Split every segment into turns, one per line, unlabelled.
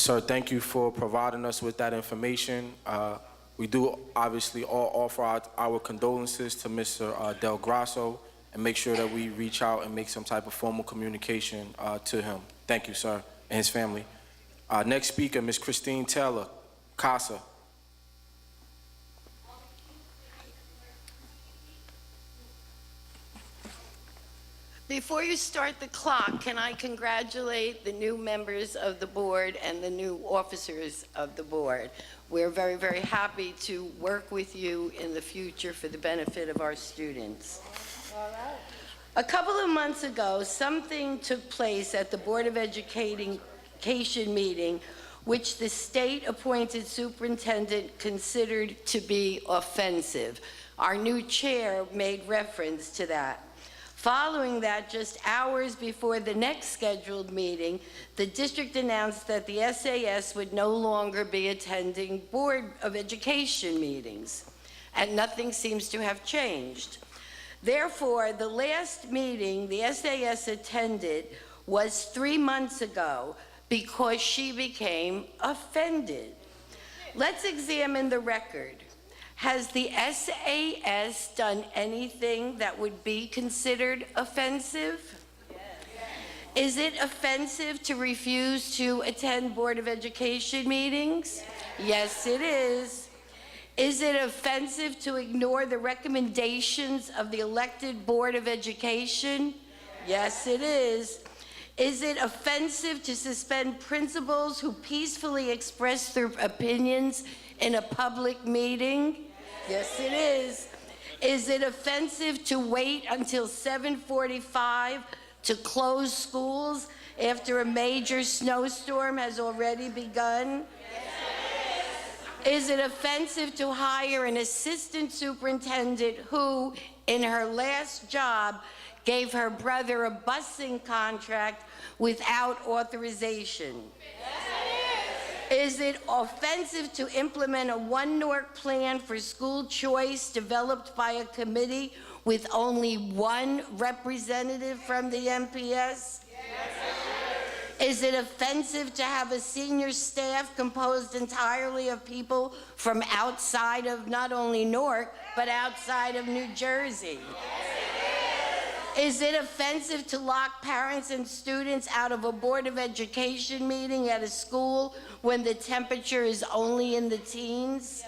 Sir, thank you for providing us with that information. We do obviously all offer our condolences to Mr. Del Grasso and make sure that we reach out and make some type of formal communication to him. Thank you, sir, and his family. Next speaker, Ms. Christine Taylor, CASA.
Before you start the clock, can I congratulate the new members of the board and the new officers of the board? We're very, very happy to work with you in the future for the benefit of our students. All right. A couple of months ago, something took place at the Board of Education meeting which the state-appointed superintendent considered to be offensive. Our new chair made reference to that. Following that, just hours before the next scheduled meeting, the district announced that the SAS would no longer be attending Board of Education meetings, and nothing seems to have changed. Therefore, the last meeting the SAS attended was 3 months ago because she became offended. Let's examine the record. Has the SAS done anything that would be considered offensive? Yes. Is it offensive to refuse to attend Board of Education meetings? Yes, it is. Is it offensive to ignore the recommendations of the elected Board of Education? Yes, it is. Is it offensive to suspend principals who peacefully express their opinions in a public meeting? Yes, it is. Is it offensive to wait until 7:45 to close schools after a major snowstorm has already begun? Yes, it is. Is it offensive to hire an assistant superintendent who, in her last job, gave her brother a busing contract without authorization? Is it offensive to implement a One Newark plan for school choice developed by a committee with only one representative from the NPS? Yes. Is it offensive to have a senior staff composed entirely of people from outside of not only Newark, but outside of New Jersey? Is it offensive to lock parents and students out of a Board of Education meeting at a school when the temperature is only in the teens?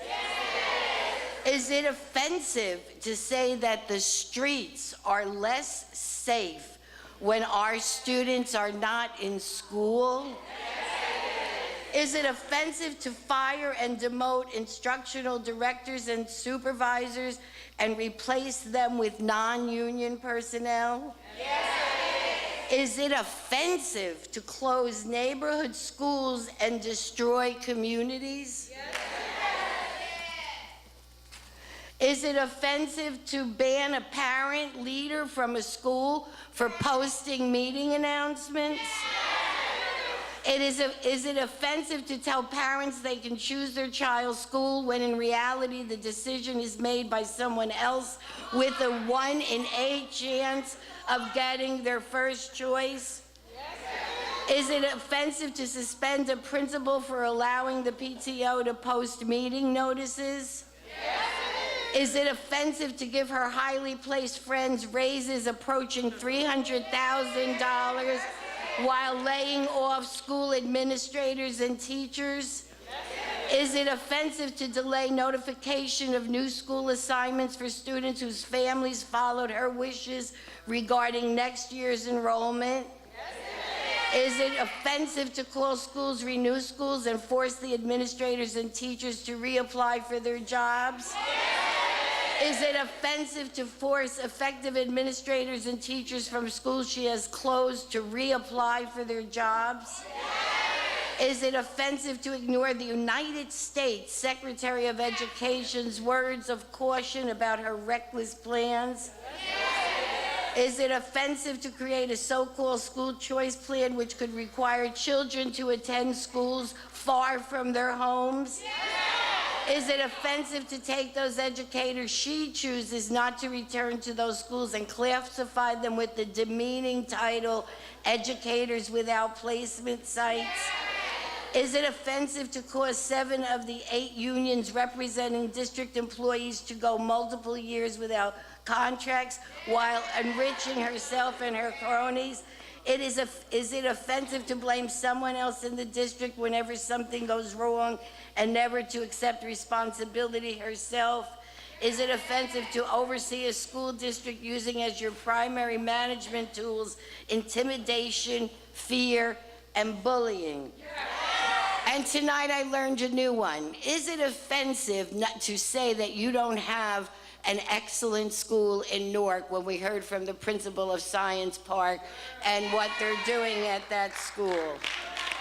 Yes. Is it offensive to say that the streets are less safe when our students are not in school? Yes. Is it offensive to fire and demote instructional directors and supervisors and replace them with non-union personnel? Yes. Is it offensive to close neighborhood schools and destroy communities? Yes. Is it offensive to ban a parent leader from a school for posting meeting announcements? Is it offensive to tell parents they can choose their child's school when in reality the decision is made by someone else with a 1 in 8 chance of getting their first choice? Yes. Is it offensive to suspend a principal for allowing the PTO to post meeting notices? Yes. Is it offensive to give her highly placed friends raises approaching $300,000 while laying off school administrators and teachers? Is it offensive to delay notification of new school assignments for students whose families followed her wishes regarding next year's enrollment? Is it offensive to close schools, renew schools, and force the administrators and teachers to reapply for their jobs? Is it offensive to force effective administrators and teachers from schools she has closed to reapply for their jobs? Is it offensive to ignore the United States Secretary of Education's words of caution about her reckless plans? Is it offensive to create a so-called school choice plan which could require children to attend schools far from their homes? Is it offensive to take those educators she chooses not to return to those schools and classify them with the demeaning title, educators without placement sites? Is it offensive to cause 7 of the 8 unions representing district employees to go multiple years without contracts while enriching herself and her cronies? Is it offensive to blame someone else in the district whenever something goes wrong and never to accept responsibility herself? Is it offensive to oversee a school district using as your primary management tools intimidation, fear, and bullying? And tonight I learned a new one. Is it offensive not to say that you don't have an excellent school in Newark when we heard from the principal of Science Park and what they're doing at that school?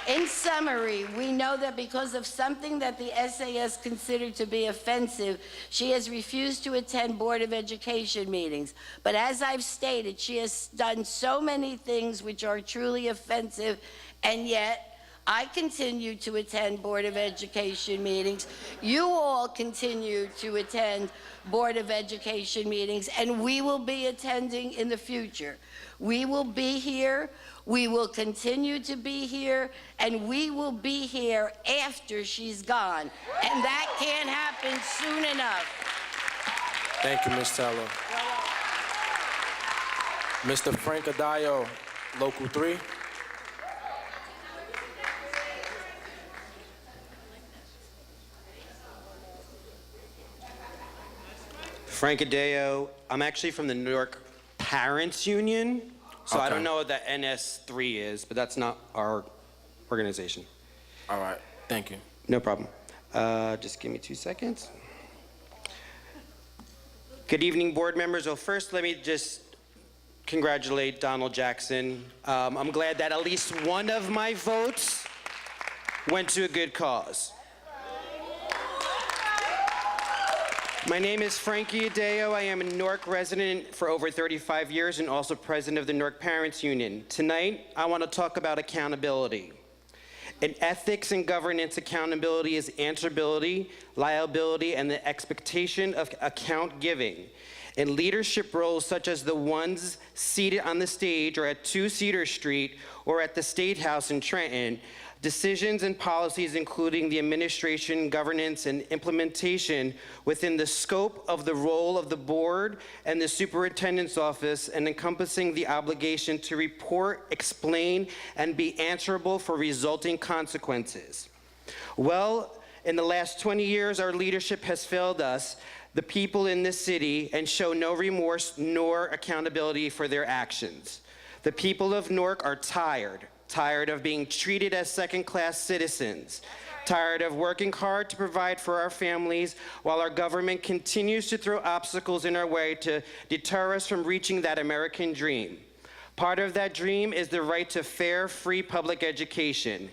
In summary, we know that because of something that the SAS considered to be offensive, she has refused to attend Board of Education meetings. But as I've stated, she has done so many things which are truly offensive, and yet I continue to attend Board of Education meetings. You all continue to attend Board of Education meetings, and we will be attending in the future. We will be here, we will continue to be here, and we will be here after she's gone. And that can't happen soon enough.
Thank you, Ms. Teller. Mr. Frank Adayo, Local 3.
Frank Adeo. I'm actually from the Newark Parents Union, so I don't know what the NS3 is, but that's not our organization.
All right, thank you.
No problem. Just give me 2 seconds. Good evening, board members. Well, first, let me just congratulate Donald Jackson. I'm glad that at least one of my votes went to a good cause. My name is Frankie Adeo. I am a Newark resident for over 35 years and also president of the Newark Parents Union. Tonight, I want to talk about accountability. In ethics and governance, accountability is answerability, liability, and the expectation of account giving. In leadership roles such as the ones seated on the stage or at 2 Cedar Street or at the State House in Trenton, decisions and policies including the administration, governance, and implementation within the scope of the role of the board and the superintendent's office, and encompassing the obligation to report, explain, and be answerable for resulting consequences. Well, in the last 20 years, our leadership has failed us, the people in this city, and show no remorse nor accountability for their actions. The people of Newark are tired of being treated as second-class citizens, tired of working hard to provide for our families while our government continues to throw obstacles in our way to deter us from reaching that American dream. Part of that dream is the right to fair, free public education.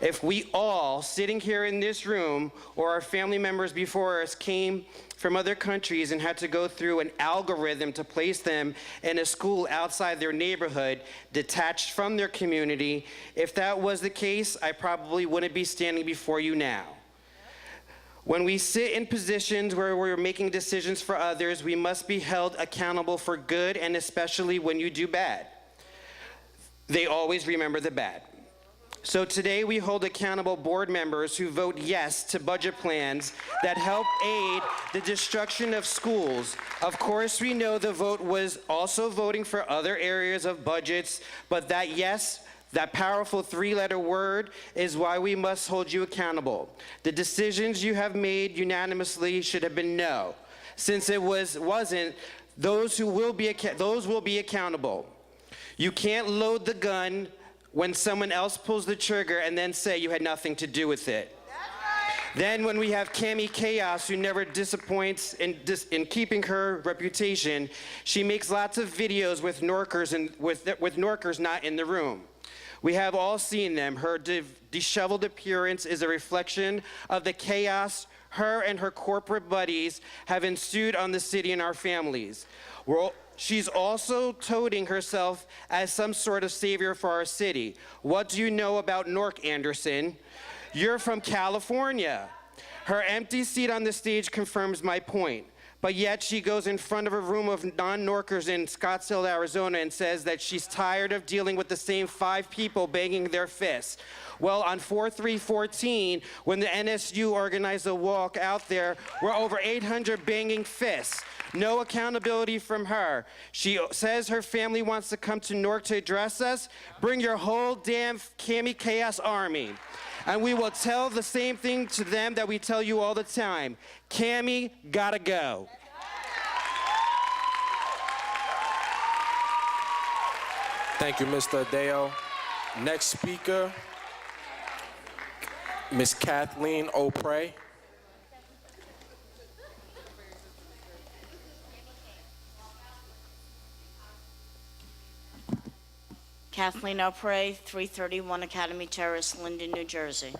If we all, sitting here in this room, or our family members before us came from other countries and had to go through an algorithm to place them in a school outside their neighborhood, detached from their community, if that was the case, I probably wouldn't be standing before you now. When we sit in positions where we're making decisions for others, we must be held accountable for good, and especially when you do bad. They always remember the bad. So today we hold accountable board members who vote yes to budget plans that help aid the destruction of schools. Of course, we know the vote was also voting for other areas of budgets, but that yes, that powerful 3-letter word is why we must hold you accountable. The decisions you have made unanimously should have been no. Since it wasn't, those will be accountable. You can't load the gun when someone else pulls the trigger and then say you had nothing to do with it. Then when we have Cami Chaos, who never disappoints in keeping her reputation, she makes lots of videos with Norkers and with Norkers not in the room. We have all seen them. Her disheveled appearance is a reflection of the chaos her and her corporate buddies have ensued on the city and our families. She's also touting herself as some sort of savior for our city. What do you know about Newark, Anderson? You're from California. Her empty seat on the stage confirms my point. but yet she goes in front of a room of non-Norkers in Scottsdale, Arizona, and says that she's tired of dealing with the same 5 people banging their fists. Well, on 4/3/14, when the NSU organized a walk out there, were over 800 banging fists. No accountability from her. She says her family wants to come to Newark to address us. Bring your whole damn Cami Chaos army. And we will tell the same thing to them that we tell you all the time. Cami gotta go.
Thank you, Mr. Adeo. Next speaker, Ms. Kathleen O'Prey.
Kathleen O'Prey, 331 Academy Terrace, Linden, New Jersey.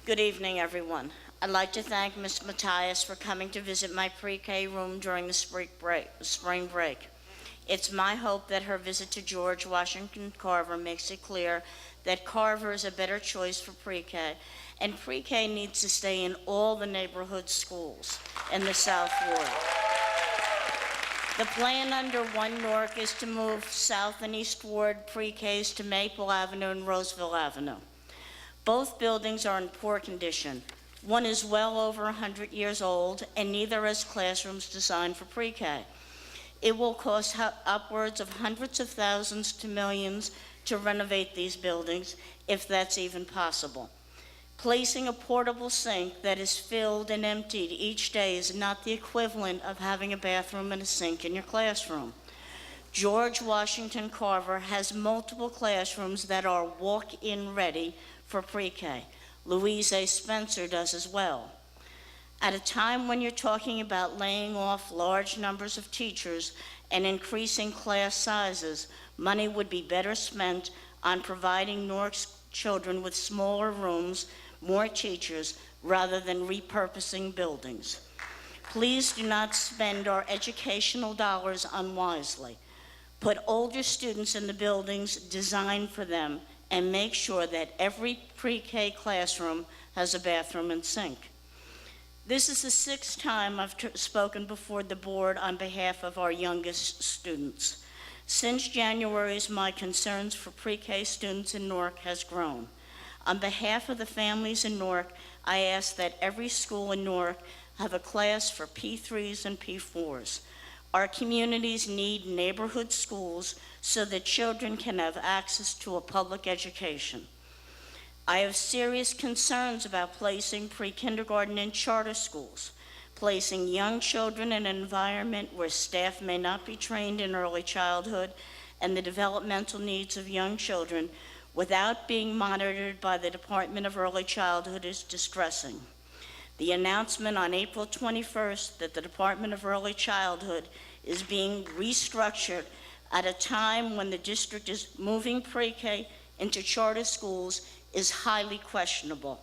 Good evening, everyone. I'd like to thank Ms. Matthias for coming to visit my pre-K room during the spring break. It's my hope that her visit to George Washington Carver makes it clear that Carver is a better choice for pre-K, and pre-K needs to stay in all the neighborhood schools in the South Ward. The plan under One Newark is to move South and East Ward pre-Ks to Maple Avenue and Roseville Avenue. Both buildings are in poor condition. One is well over 100 years old, and neither has classrooms designed for pre-K. It will cost upwards of hundreds of thousands to millions to renovate these buildings, if that's even possible. Placing a portable sink that is filled and emptied each day is not the equivalent of having a bathroom and a sink in your classroom. George Washington Carver has multiple classrooms that are walk-in ready for pre-K. Louise A. Spencer does as well. At a time when you're talking about laying off large numbers of teachers and increasing class sizes, money would be better spent on providing Newark's children with smaller rooms, more teachers, rather than repurposing buildings. Please do not spend our educational dollars unwisely. Put older students in the buildings designed for them and make sure that every pre-K classroom has a bathroom and sink. This is the 6th time I've spoken before the board on behalf of our youngest students. Since January, my concerns for pre-K students in Newark has grown. On behalf of the families in Newark, I ask that every school in Newark have a class for P3s and P4s. Our communities need neighborhood schools so that children can have access to a public education. I have serious concerns about placing pre-kindergarten in charter schools, placing young children in an environment where staff may not be trained in early childhood and the developmental needs of young children without being monitored by the Department of Early Childhood is distressing. The announcement on April 21st that the Department of Early Childhood is being restructured at a time when the district is moving pre-K into charter schools is highly questionable.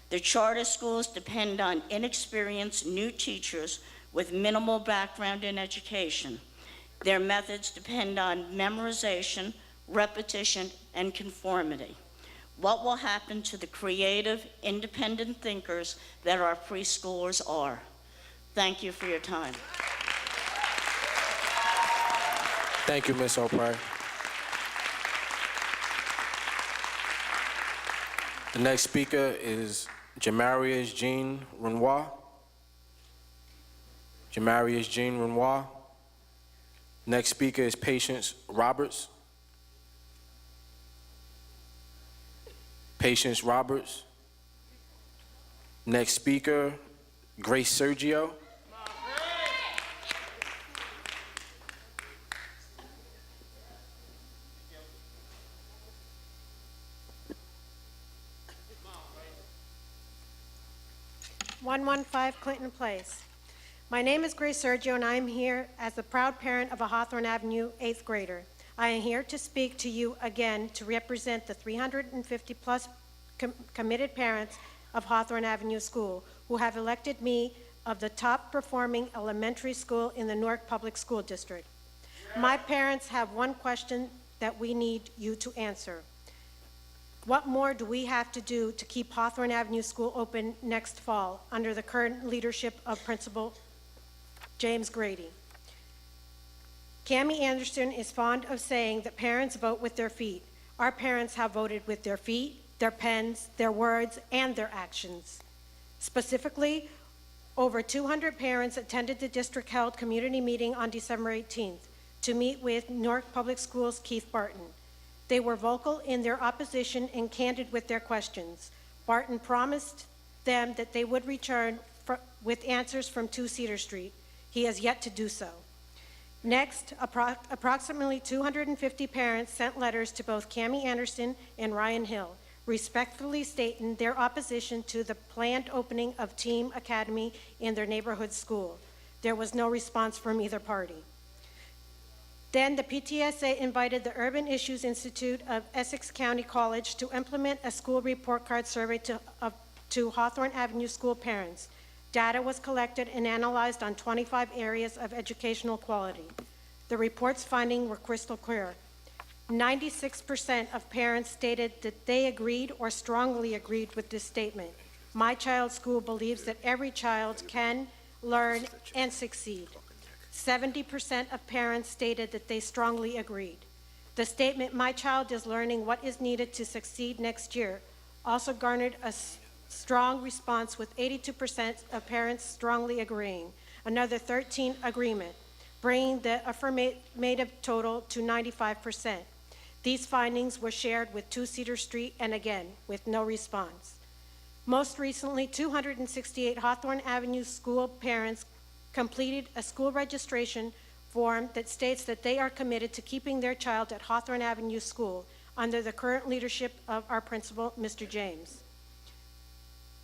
The charter schools depend on inexperienced new teachers with minimal background in education. Their methods depend on memorization, repetition, and conformity. What will happen to the creative, independent thinkers that our preschoolers are? Thank you for your time.
Thank you, Ms. O'Prey. The next speaker is Jamarius Jean Renoir. Jamarius Jean Renoir. Next speaker is Patience Roberts. Patience Roberts. Next speaker, Grace Sergio.
Clinton Place. My name is Grace Sergio, and I am here as the proud parent of a Hawthorne Avenue 8th grader. I am here to speak to you again to represent the 350-plus committed parents of Hawthorne Avenue School who have elected me of the top-performing elementary school in the Newark Public School District. My parents have one question that we need you to answer. What more do we have to do to keep Hawthorne Avenue School open next fall under the current leadership of Principal James Grady. Cammie Anderson is fond of saying that parents vote with their feet. Our parents have voted with their feet, their pens, their words, and their actions. Specifically, over 200 parents attended the district-held community meeting on December 18th to meet with Newark Public Schools' Keith Barton. They were vocal in their opposition and candid with their questions. Barton promised them that they would return with answers from 2 Cedar Street. He has yet to do so. Next, approximately 250 parents sent letters to both Cammie Anderson and Ryan Hill, respectfully stating their opposition to the planned opening of Team Academy in their neighborhood school. There was no response from either party. Then the PTSA invited the Urban Issues Institute of Essex County College to implement a school report card survey to Hawthorne Avenue school parents. Data was collected and analyzed on 25 areas of educational quality. The report's findings were crystal clear. 96% of parents stated that they agreed or strongly agreed with this statement. My child's school believes that every child can learn and succeed. 70% of parents stated that they strongly agreed. The statement, my child is learning what is needed to succeed next year, also garnered a strong response with 82% of parents strongly agreeing, another 13 agreement, bringing the affirmative total to 95%. These findings were shared with 2 Cedar Street and again, with no response. Most recently, 268 Hawthorne Avenue school parents completed a school registration form that states that they are committed to keeping their child at Hawthorne Avenue School under the current leadership of our principal, Mr. James.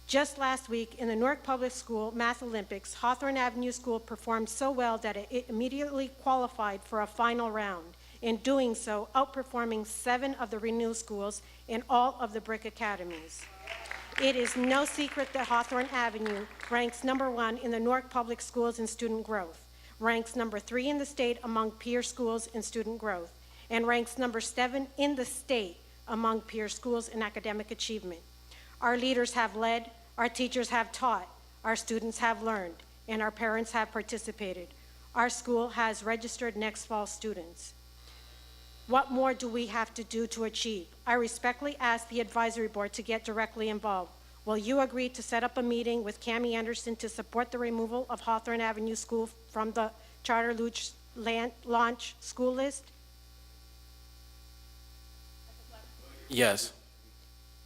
Just last week, in the Newark Public School Math Olympics, Hawthorne Avenue School performed so well that it immediately qualified for a final round. In doing so, outperforming 7 of the Renew schools in all of the Brick Academies. It is no secret that Hawthorne Avenue ranks #1 in the Newark Public Schools in student growth, ranks #3 in the state among peer schools in student growth, and ranks #7 in the state among peer schools in academic achievement. Our leaders have led, our teachers have taught, our students have learned, and our parents have participated. Our school has registered next fall students. What more do we have to do to achieve? I respectfully ask the advisory board to get directly involved. Will you agree to set up a meeting with Cammie Anderson to support the removal of Hawthorne Avenue School from the charter launch school list?
Yes.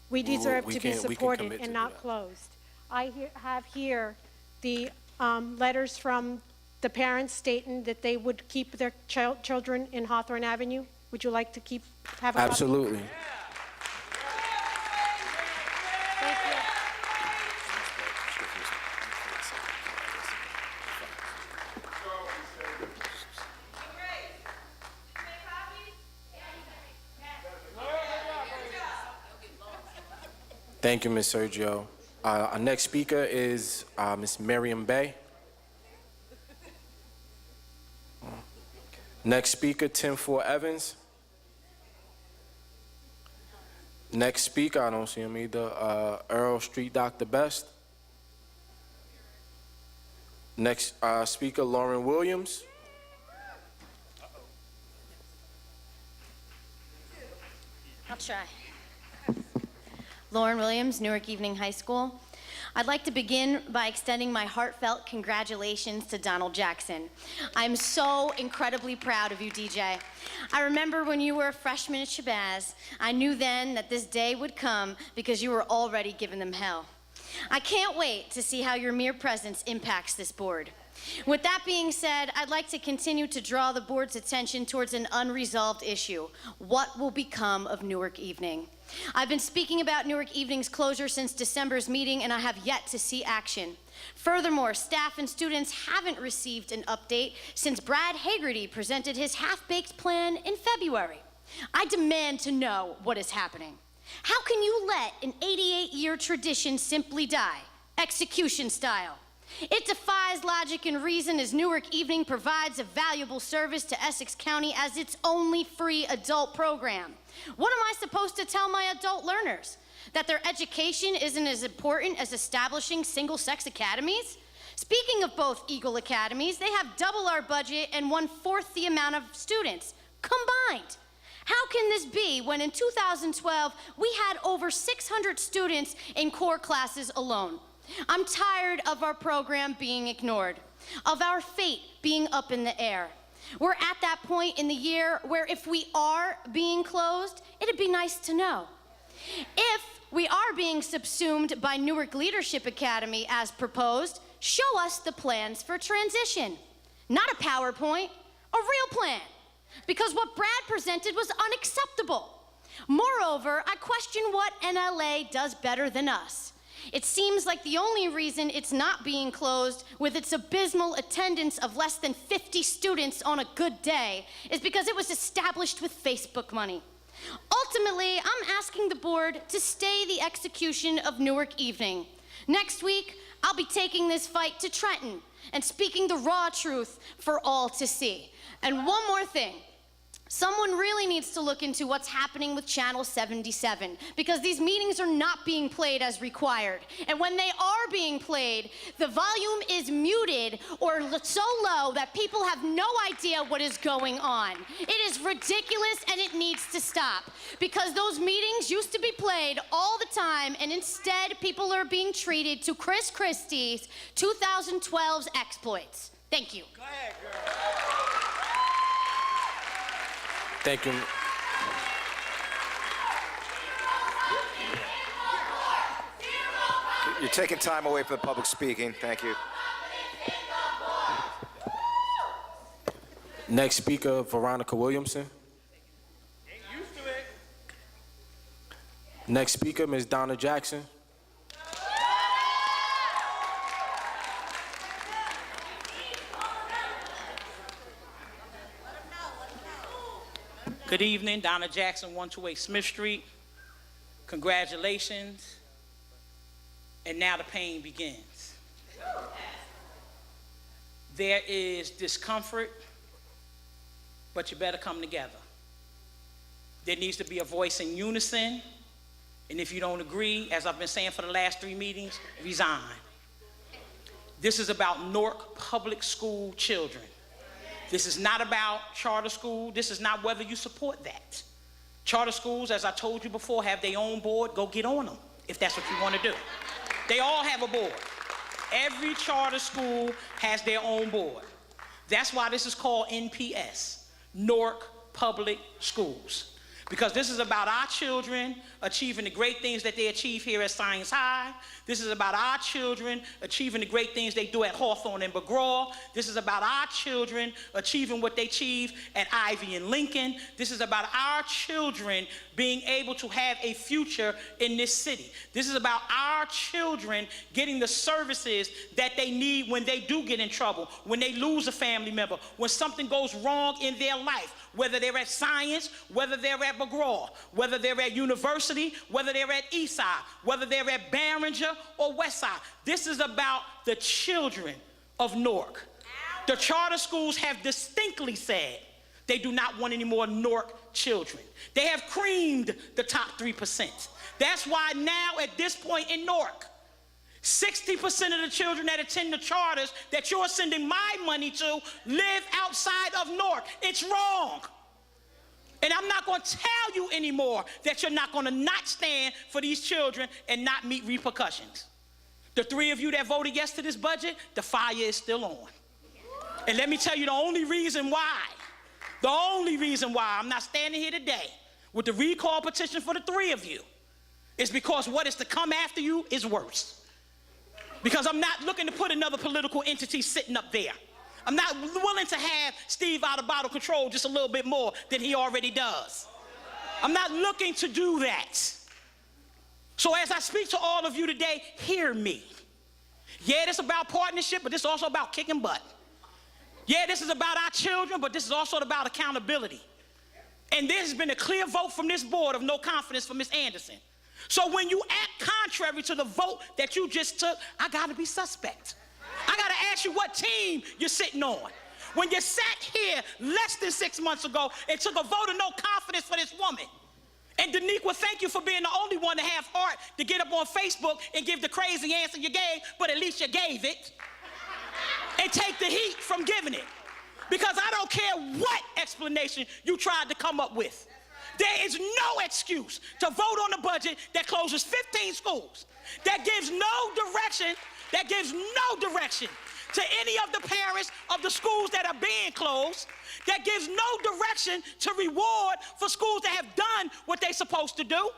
We deserve to be
we can
supported
commit to
and
do
not
that.
closed. I have here the letters from the parents stating that they would keep their children in Hawthorne Avenue. Would you like to have a copy?
Absolutely.
Thank you.
Thank you, Ms. Sergio. Our next speaker is Ms. Miriam Bay. Next speaker, Tim Ford Evans. Next speaker, I don't see him either, Earl Street Dr. Best. Next speaker, Lauren Williams.
I'll try. Lauren Williams, Newark Evening High School. I'd like to begin by extending my heartfelt congratulations to Donald Jackson. I'm so incredibly proud of you, DJ. I remember when you were a freshman at Shabazz. I knew then that this day would come because you were already giving them hell. I can't wait to see how your mere presence impacts this board. With that being said, I'd like to continue to draw the board's attention towards an unresolved issue. What will become of Newark Evening? I've been speaking about Newark Evening's closure since December's meeting, and I have yet to see action. Furthermore, staff and students haven't received an update since Brad Hagerty presented his half-baked plan in February. I demand to know what is happening. How can you let an 88-year tradition simply die, execution style? It defies logic and reason as Newark Evening provides a valuable service to Essex County as its only free adult program. What am I supposed to tell my adult learners? That their education isn't as important as establishing single-sex academies? Speaking of both Eagle Academies, they have double our budget and 1/4 the amount of students combined. How can this be when in 2012 we had over 600 students in core classes alone? I'm tired of our program being ignored, of our fate being up in the air. We're at that point in the year where if we are being closed, it'd be nice to know. If we are being subsumed by Newark Leadership Academy as proposed, show us the plans for transition. Not a PowerPoint, a real plan. Because what Brad presented was unacceptable. Moreover, I question what NLA does better than us. It seems like the only reason it's not being closed with its abysmal attendance of less than 50 students on a good day is because it was established with Facebook money. Ultimately, I'm asking the board to stay the execution of Newark Evening. Next week, I'll be taking this fight to Trenton and speaking the raw truth for all to see. And one more thing. Someone really needs to look into what's happening with Channel 77 because these meetings are not being played as required. And when they are being played, the volume is muted or so low that people have no idea what is going on. It is ridiculous and it needs to stop because those meetings used to be played all the time and instead people are being treated to Chris Christie's 2012's exploits. Thank you.
Go ahead, girl.
Thank you.
You're taking time away from the public speaking. Thank you.
Next speaker, Veronica Williamson. Next speaker, Ms. Donna Jackson.
Good evening, Donna Jackson, 128 Smith Street. Congratulations. And now the pain begins. There is discomfort, but you better come together. There needs to be a voice in unison, and if you don't agree, as I've been saying for the last 3 meetings, resign. This is about Newark public school children. This is not about charter school. This is not whether you support that. Charter schools, as I told you before, have their own board. Go get on them if that's what you want to do. They all have a board. Every charter school has their own board. That's why this is called NPS, Newark Public Schools. Because this is about our children achieving the great things that they achieve here at Science High. This is about our children achieving the great things they do at Hawthorne and McGraw. This is about our children achieving what they achieve at Ivy and Lincoln. This is about our children being able to have a future in this city. This is about our children getting the services that they need when they do get in trouble, when they lose a family member, when something goes wrong in their life, whether they're at Science, whether they're at McGraw, whether they're at University, whether they're at Eastside, whether they're at Barringer or Westside. This is about the children of Newark. The charter schools have distinctly said they do not want any more Newark children. They have creamed the top 3%. That's why now at this point in Newark, 60% of the children that attend the charters that you're sending my money to live outside of Newark. It's wrong. And I'm not going to tell you anymore that you're not going to not stand for these children and not meet repercussions. The 3 of you that voted yes to this budget, the fire is still on. And let me tell you the only reason why I'm not standing here today with the recall petition for the 3 of you is because what is to come after you is worse. Because I'm not looking to put another political entity sitting up there. I'm not willing to have Steve out of bottle control just a little bit more than he already does. I'm not looking to do that. So as I speak to all of you today, hear me. Yeah, this is about partnership, but this is also about kicking butt. Yeah, this is about our children, but this is also about accountability. And there has been a clear vote from this board of no confidence for Ms. Anderson. So when you act contrary to the vote that you just took, I gotta be suspect. I gotta ask you what team you're sitting on. When you sat here less than 6 months ago and took a vote of no confidence for this woman. And Daniqua, thank you for being the only one to have heart to get up on Facebook and give the crazy answer you gave, but at least you gave it. and take the heat from giving it. Because I don't care what explanation you tried to come up with. There is no excuse to vote on a budget that closes 15 schools, that gives no direction to any of the parents of the schools that are being closed, that gives no direction to reward for schools that have done what they're supposed to do,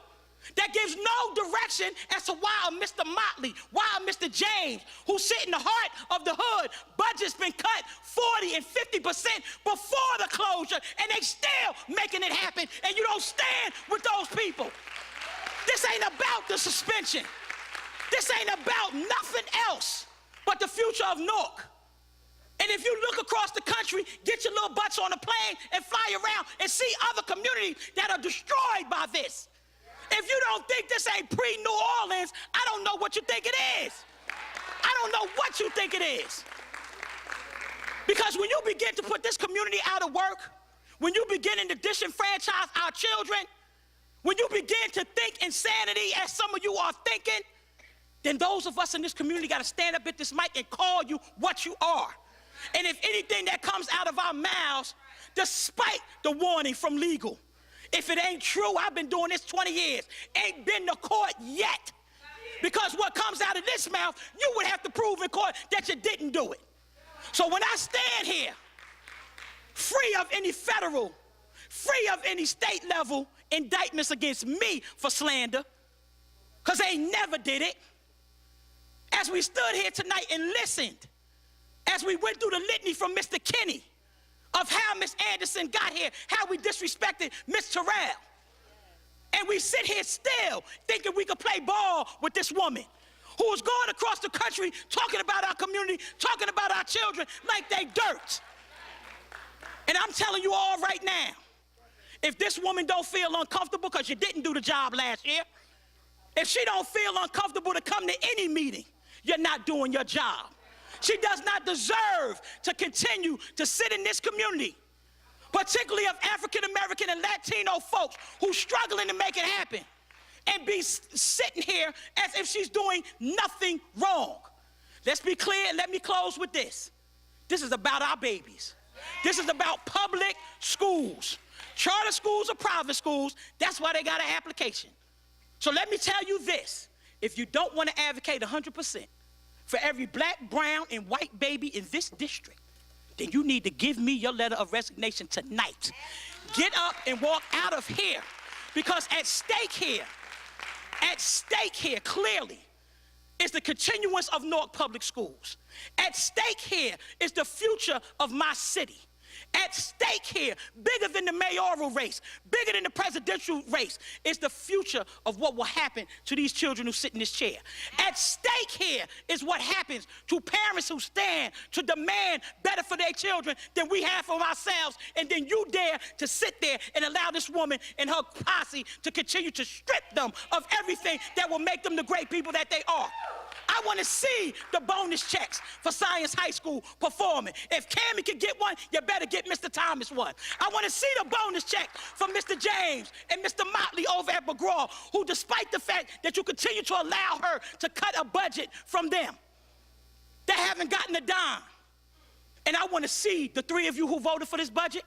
that gives no direction as to why Mr. Motley, why Mr. James, who sit in the heart of the hood, budget's been cut 40 and 50% before the closure, and they still making it happen, and you don't stand with those people. This ain't about the suspension. This ain't about nothing else but the future of Newark. And if you look across the country, get your little butts on a plane and fly around and see other communities that are destroyed by this. If you don't think this ain't pre-New Orleans, I don't know what you think it is. I don't know what you think it is. Because when you begin to put this community out of work, when you begin to disenfranchise our children, when you begin to think insanity as some of you are thinking, then those of us in this community got to stand up at this mic and call you what you are. And if anything that comes out of our mouths, despite the warning from legal, if it ain't true, I've been doing this 20 years, ain't been to court yet. Because what comes out of this mouth, you would have to prove in court that you didn't do it. So when I stand here, free of any federal, free of any state level indictments against me for slander, because they never did it, as we stood here tonight and listened, as we went through the litany from Mr. Kinney, of how Ms. Anderson got here, how we disrespected Ms. Terrell. And we sit here still thinking we could play ball with this woman who is going across the country talking about our community, talking about our children like they dirt. And I'm telling you all right now, if this woman don't feel uncomfortable because you didn't do the job last year, if she don't feel uncomfortable to come to any meeting, you're not doing your job. She does not deserve to continue to sit in this community, particularly of African American and Latino folks who's struggling to make it happen, and be sitting here as if she's doing nothing wrong. Let's be clear, and let me close with this. This is about our babies. This is about public schools. Charter schools or private schools, that's why they got an application. So let me tell you this. If you don't want to advocate 100% for every black, brown, and white baby in this district, then you need to give me your letter of resignation tonight. Get up and walk out of here, because at stake here clearly is the continuance of Newark Public Schools. At stake here is the future of my city. At stake here, bigger than the mayoral race, bigger than the presidential race, is the future of what will happen to these children who sit in this chair. At stake here is what happens to parents who stand to demand better for their children than we have for ourselves, and then you dare to sit there and allow this woman and her posse to continue to strip them of everything that will make them the great people that they are. I want to see the bonus checks for Science High School performing. If Cammie can get one, you better get Mr. Thomas one. I want to see the bonus check from Mr. James and Mr. Motley over at McGraw, who, despite the fact that you continue to allow her to cut a budget from them, they haven't gotten a dime. And I want to see the three of you who voted for this budget.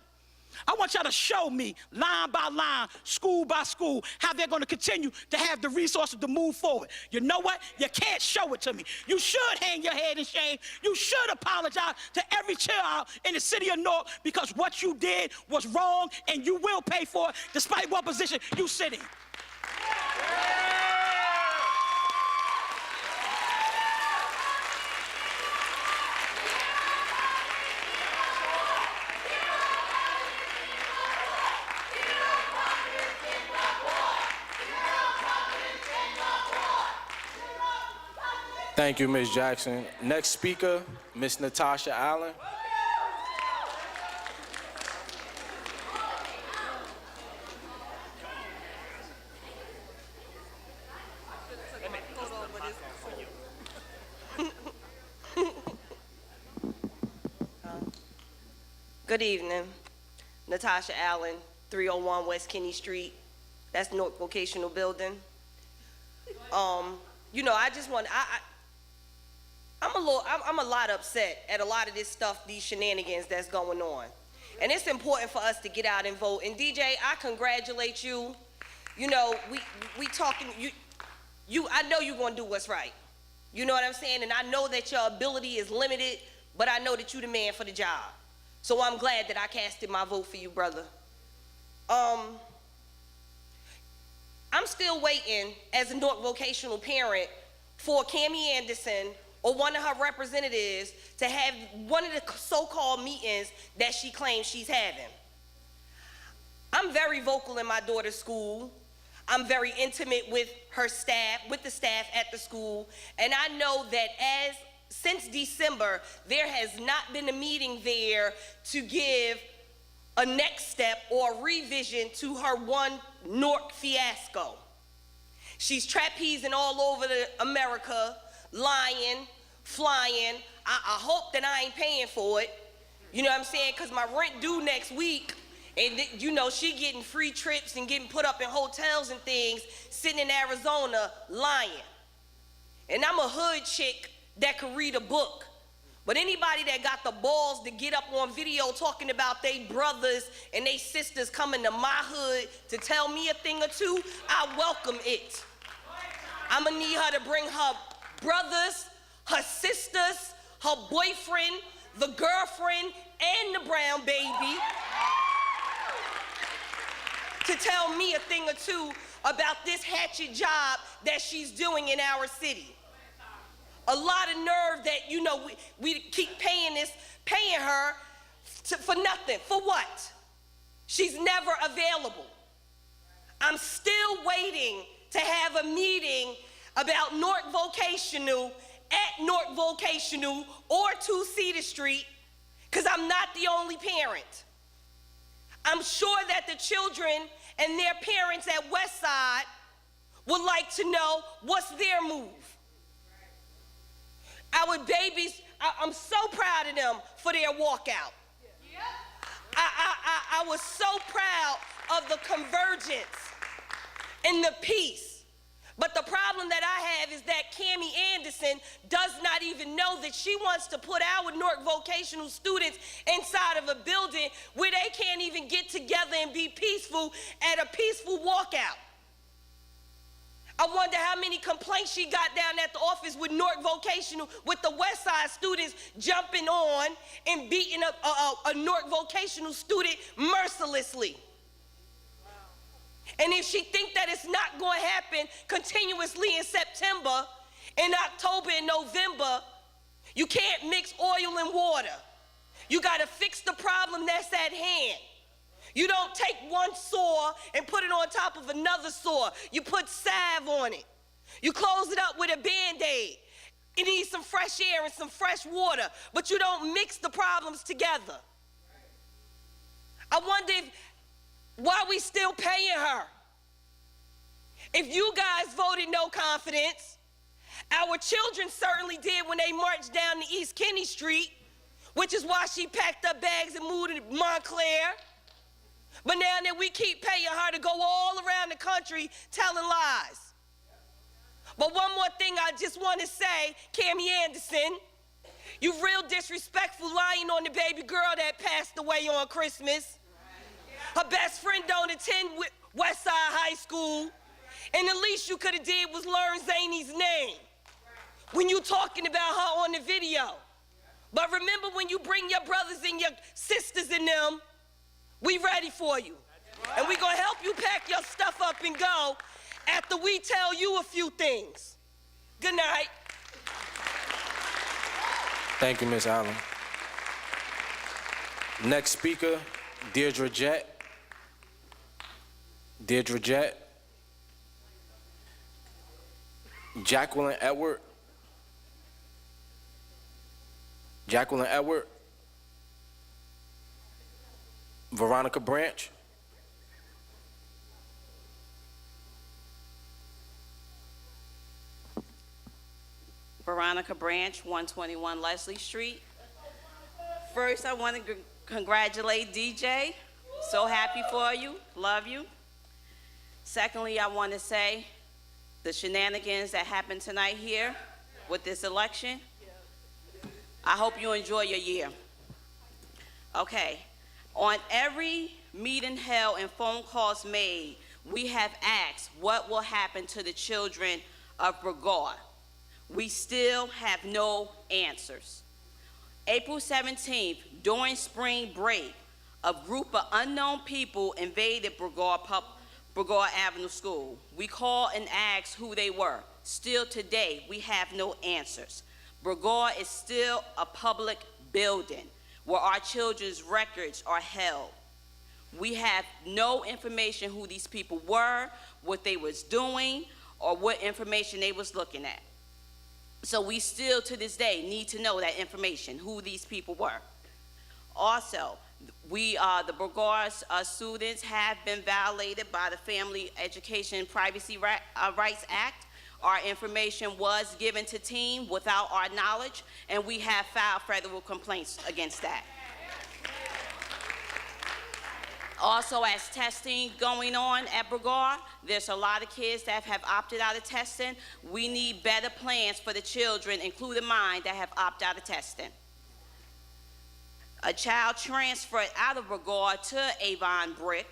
I want y'all to show me line by line, school by school, how they're going to continue to have the resources to move forward. You know what? You can't show it to me. You should hang your head in shame. You should apologize to every child in the city of Newark, because what you did was wrong, and you will pay for it despite what position you sit in.
Thank you, Ms. Jackson. Next speaker, Ms. Natasha Allen.
Good evening. Natasha Allen, 301 West Kinney Street. That's North Vocational Building. You know, I just want, I'm a lot upset at a lot of this stuff, these shenanigans that's going on. And it's important for us to get out and vote. And DJ, I congratulate you. You know, we talking, I know you're gonna do what's right. You know what I'm saying? And I know that your ability is limited, but I know that you're the man for the job. So I'm glad that I casted my vote for you, brother. I'm still waiting as a Newark vocational parent for Cammie Anderson or one of her representatives to have one of the so-called meetings that she claims she's having. I'm very vocal in my daughter's school. I'm very intimate with her staff, with the staff at the school, and I know that since December, there has not been a meeting there to give a next step or a revision to her one Newark fiasco. She's trapezing all over America, lying, flying. I hope that I ain't paying for it. You know what I'm saying? Because my rent due next week, and you know, she getting free trips and getting put up in hotels and things, sitting in Arizona, lying. And I'm a hood chick that could read a book. But anybody that got the balls to get up on video talking about they brothers and they sisters coming to my hood to tell me a thing or two, I welcome it. I'm gonna need her to bring her brothers, her sisters, her boyfriend, the girlfriend, and the brown baby to tell me a thing or two about this hatchet job that she's doing in our city. A lot of nerve that, you know, we keep paying her for nothing. For what? She's never available. I'm still waiting to have a meeting about Newark Vocational at Newark Vocational or 2 Cedar Street, because I'm not the only parent. I'm sure that the children and their parents at Westside would like to know what's their move. Our babies, I'm so proud of them for their walkout. I was so proud of the convergence and the peace. But the problem that I have is that Cammie Anderson does not even know that she wants to put our Newark vocational students inside of a building where they can't even get together and be peaceful at a peaceful walkout. I wonder how many complaints she got down at the office with Newark Vocational, with the West Side students jumping on and beating up a Newark Vocational student mercilessly. And if she think that it's not going to happen continuously in September, in October and November, you can't mix oil and water. You got to fix the problem that's at hand. You don't take one sore and put it on top of another sore. You put salve on it. You close it up with a Band-Aid. It needs some fresh air and some fresh water, but you don't mix the problems together. I wonder why we still paying her. If you guys voted no confidence, our children certainly did when they marched down to East Kinney Street, which is why she packed up bags and moved to Montclair. But now that we keep paying her to go all around the country telling lies. But one more thing I just want to say, Cammie Anderson, you real disrespectful lying on the baby girl that passed away on Christmas. Her best friend don't attend Westside High School, and the least you could have did was learn Zany's name when you talking about her on the video. But remember, when you bring your brothers and your sisters in them, we ready for you. And we gonna help you pack your stuff up and go after we tell you a few things. Good night.
Thank you, Ms. Allen. Next speaker, Deirdre Jett. Deirdre Jett. Jacqueline Edward. Jacqueline Edward. Veronica Branch.
Veronica Branch, 121 Leslie Street. First, I want to congratulate DJ. So happy for you, love you. Secondly, I want to say the shenanigans that happened tonight here with this election, I hope you enjoy your year. Okay. On every meeting held and phone calls made, we have asked what will happen to the children of Bragard. We still have no answers. April 17th, during spring break, a group of unknown people invaded Bragard Avenue School. We called and asked who they were. Still today, we have no answers. Bragard is still a public building where our children's records are held. We have no information who these people were, what they was doing, or what information they was looking at. So we still, to this day, need to know that information, who these people were. Also, the Bragard students have been violated by the Family Education and Privacy Rights Act. Our information was given to team without our knowledge, and we have filed federal complaints against that. Also, as testing going on at Bragard, there's a lot of kids that have opted out of testing. We need better plans for the children, including mine, that have opted out of testing. A child transferred out of Bragard to Avon Brick,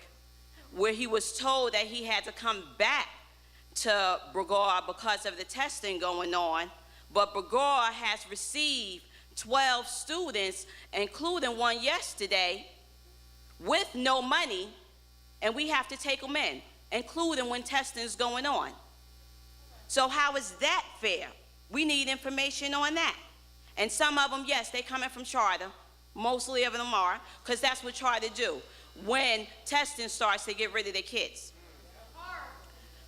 where he was told that he had to come back to Bragard because of the testing going on, but Bragard has received 12 students, including one yesterday, with no money, and we have to take them in, including when testing is going on. So how is that fair? We need information on that. And some of them, yes, they coming from charter. Mostly of them are, because that's what charter do. When testing starts, they get rid of their kids.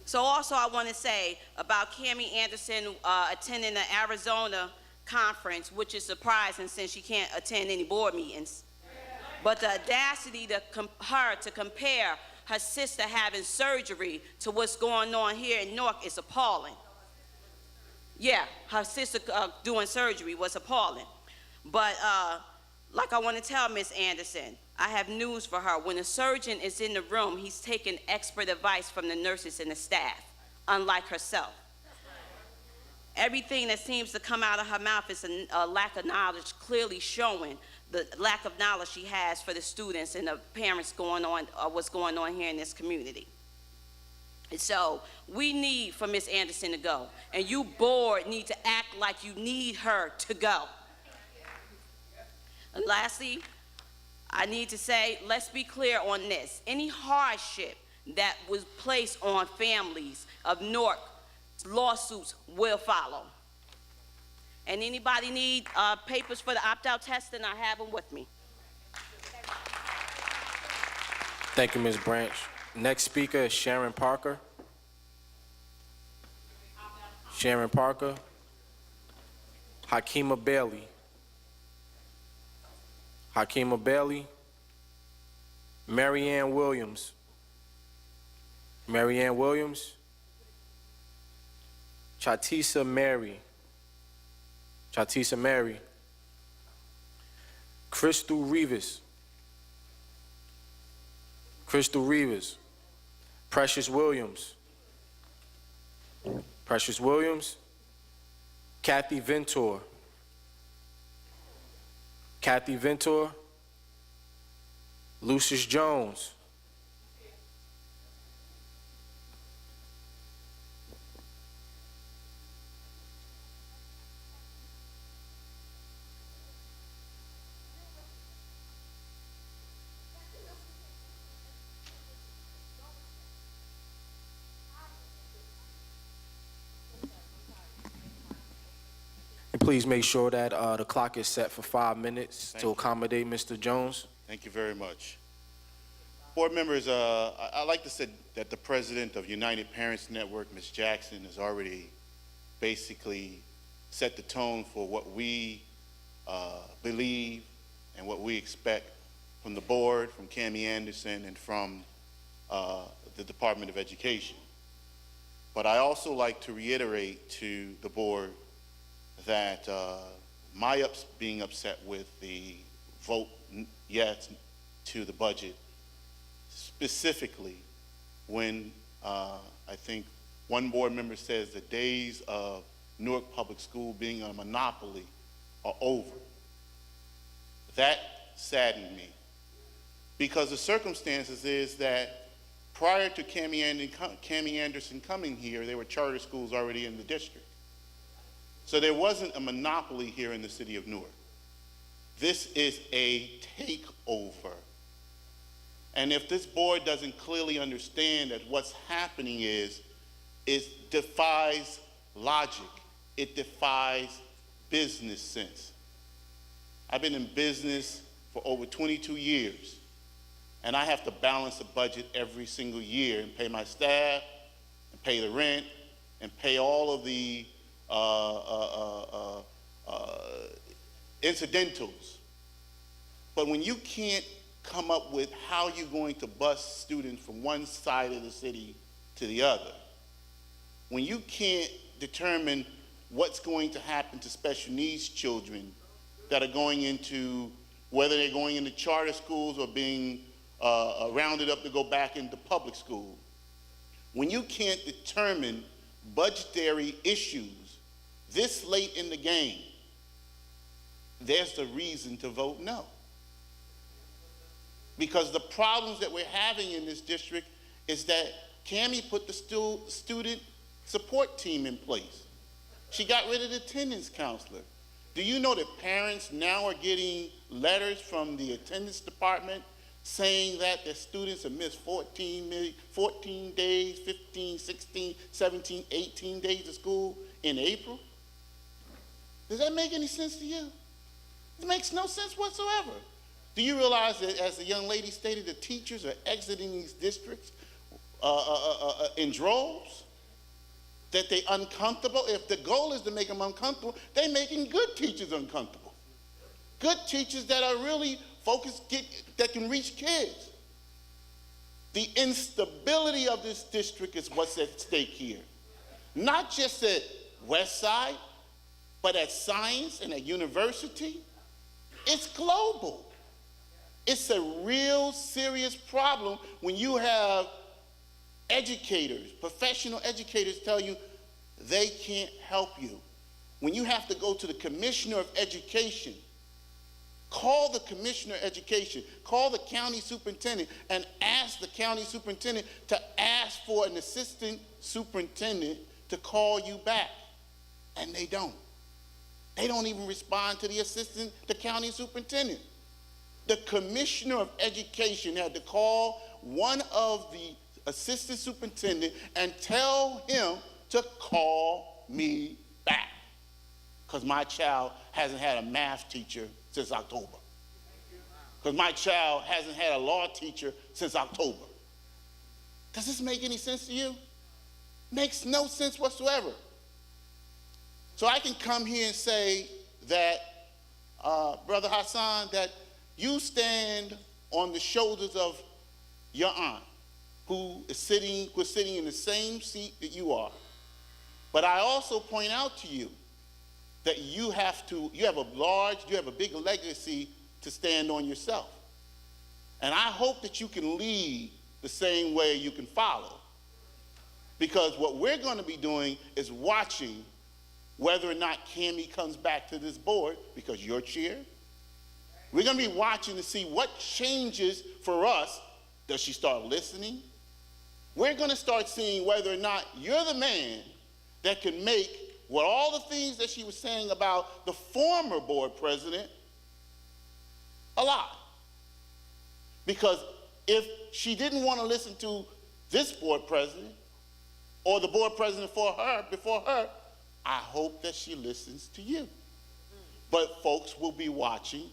So also I want to say about Cammie Anderson attending the Arizona conference, which is surprising since she can't attend any board meetings. But the audacity to her to compare her sister having surgery to what's going on here in Newark is appalling. Yeah, her sister doing surgery was appalling. But like I want to tell Ms. Anderson, I have news for her. When a surgeon is in the room, he's taking expert advice from the nurses and the staff, unlike herself. Everything that seems to come out of her mouth is a lack of knowledge, clearly showing the lack of knowledge she has for the students and the parents going on, what's going on here in this community. And so we need for Ms. Anderson to go, and you board need to act like you need her to go. And lastly, I need to say, let's be clear on this. Any hardship that was placed on families of Newark, lawsuits will follow. And anybody need papers for the opt-out testing, I have them with me.
Thank you, Ms. Branch. Next speaker is Sharon Parker. Sharon Parker. Hakima Bailey. Hakima Bailey. Marianne Williams. Marianne Williams. Chatisa Mary. Chatisa Mary. Crystal Rivas. Crystal Rivas. Precious Williams. Precious Williams. Kathy Ventor. Kathy Ventor. Lucius Jones. And please make sure that the clock is set for 5 minutes to accommodate Mr. Jones.
Thank you very much. Board members, I'd like to say that the president of United Parents Network, Ms. Jackson, has already basically set the tone for what we believe and what we expect from the board, from Cammie Anderson, and from the Department of Education. But I also like to reiterate to the board that my being upset with the vote yes to the budget, specifically when I think one board member says the days of Newark Public School being a monopoly are over. That saddened me, because the circumstances is that prior to Cammie Anderson coming here, there were charter schools already in the district. So there wasn't a monopoly here in the city of Newark. This is a takeover. And if this board doesn't clearly understand that what's happening is, it defies logic. It defies business sense. I've been in business for over 22 years, and I have to balance a budget every single year and pay my staff, and pay the rent, and pay all of the incidentals. But when you can't come up with how you're going to bus students from one side of the city to the other, when you can't determine what's going to happen to special needs children that are going into, whether they're going into charter schools or being rounded up to go back into public school, when you can't determine budgetary issues this late in the game, there's the reason to vote no. Because the problems that we're having in this district is that Cammie put the student support team in place. She got rid of the attendance counselor. Do you know that parents now are getting letters from the attendance department saying that their students have missed 14 days, 15, 16, 17, 18 days of school in April? Does that make any sense to you? It makes no sense whatsoever. Do you realize that, as the young lady stated, the teachers are exiting these districts in droves? That they're uncomfortable? If the goal is to make them uncomfortable, they're making good teachers uncomfortable. Good teachers that are really focused, that can reach kids. The instability of this district is what's at stake here. Not just at West Side, but at Science and at University. It's global. It's a real serious problem when you have educators, professional educators tell you they can't help you. When you have to go to the commissioner of education, call the commissioner of education, call the county superintendent and ask the county superintendent to ask for an assistant superintendent to call you back. And they don't. They don't even respond to the county superintendent. The commissioner of education had to call one of the assistant superintendent and tell him to call me back because my child hasn't had a math teacher since October. Because my child hasn't had a law teacher since October. Does this make any sense to you? Makes no sense whatsoever. So I can come here and say that, Brother Hassan, that you stand on the shoulders of your aunt, who was sitting in the same seat that you are. But I also point out to you that you have a big legacy to stand on yourself. And I hope that you can lead the same way you can follow. Because what we're going to be doing is watching whether or not Cammie comes back to this board, because you're chair. We're going to be watching to see what changes for us. Does she start listening? We're going to start seeing whether or not you're the man that can make what all the things that she was saying about the former board president a lie. Because if she didn't want to listen to this board president or the board president before her, I hope that she listens to you. But folks will be watching,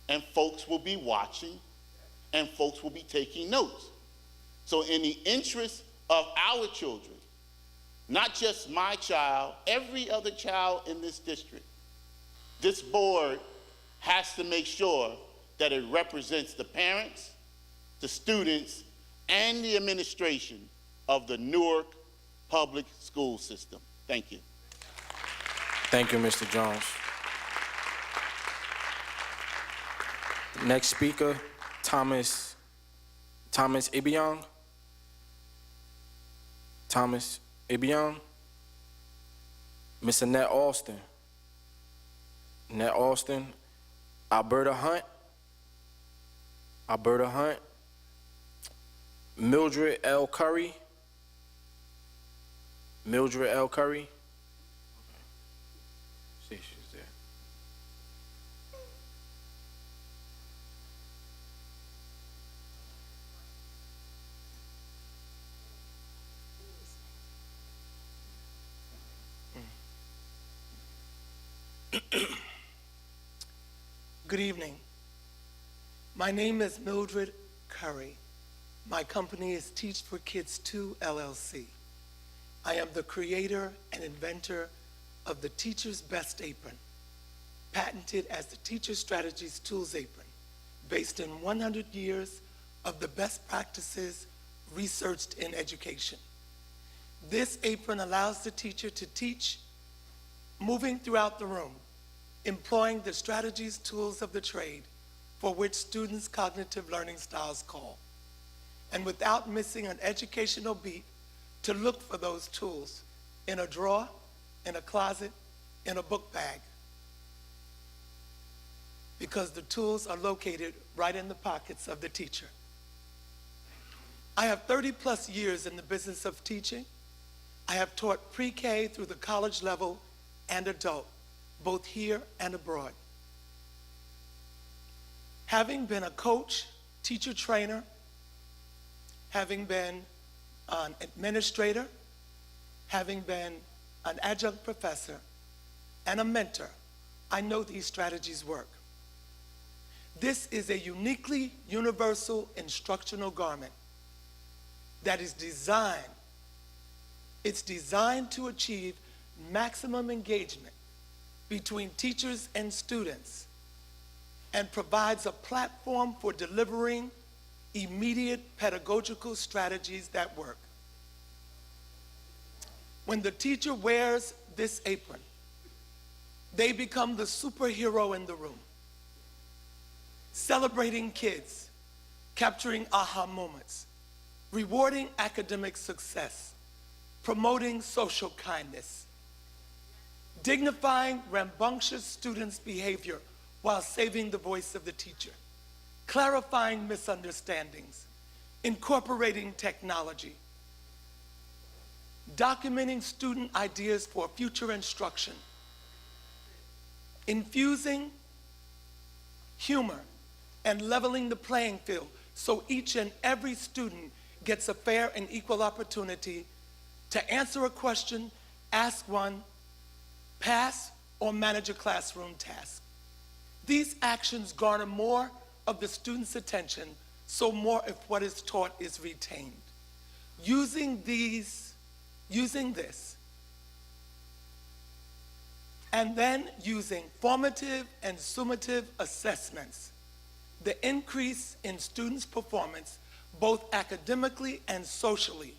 and folks will be watching, and folks will be taking notes. So in the interest of our children, not just my child, every other child in this district, this board has to make sure that it represents the parents, the students, and the administration of the Newark public school system. Thank you.
Thank you, Mr. Jones. Next speaker, Thomas Ibiang. Thomas Ibiang. Miss Annette Alston. Annette Alston. Alberta Hunt. Alberta Hunt. Mildred L. Curry. Mildred L. Curry. See if she's there.
Good evening. My name is Mildred Curry. My company is Teach for Kids 2 LLC. I am the creator and inventor of the Teacher's Best Apron, patented as the Teacher Strategies Tools Apron, based in 100 years of the best practices researched in education. This apron allows the teacher to teach moving throughout the room, employing the strategies, tools of the trade for which students' cognitive learning styles call, and without missing an educational beat to look for those tools in a drawer, in a closet, in a book bag, because the tools are located right in the pockets of the teacher. I have 30+ years in the business of teaching. I have taught pre-K through the college level and adult, both here and abroad. Having been a coach, teacher trainer, having been an administrator, having been an adjunct professor, and a mentor, I know these strategies work. This is a uniquely universal instructional garment that is designed to achieve maximum engagement between teachers and students and provides a platform for delivering immediate pedagogical strategies that work. When the teacher wears this apron, they become the superhero in the room, celebrating kids, capturing aha moments, rewarding academic success, promoting social kindness, dignifying rambunctious students' behavior while saving the voice of the teacher, clarifying misunderstandings, incorporating technology, documenting student ideas for future instruction, infusing humor and leveling the playing field so each and every student gets a fair and equal opportunity to answer a question, ask one, pass, or manage a classroom task. These actions garner more of the student's attention, so more of what is taught is retained. Using this, and then using formative and summative assessments, the increase in students' performance, both academically and socially,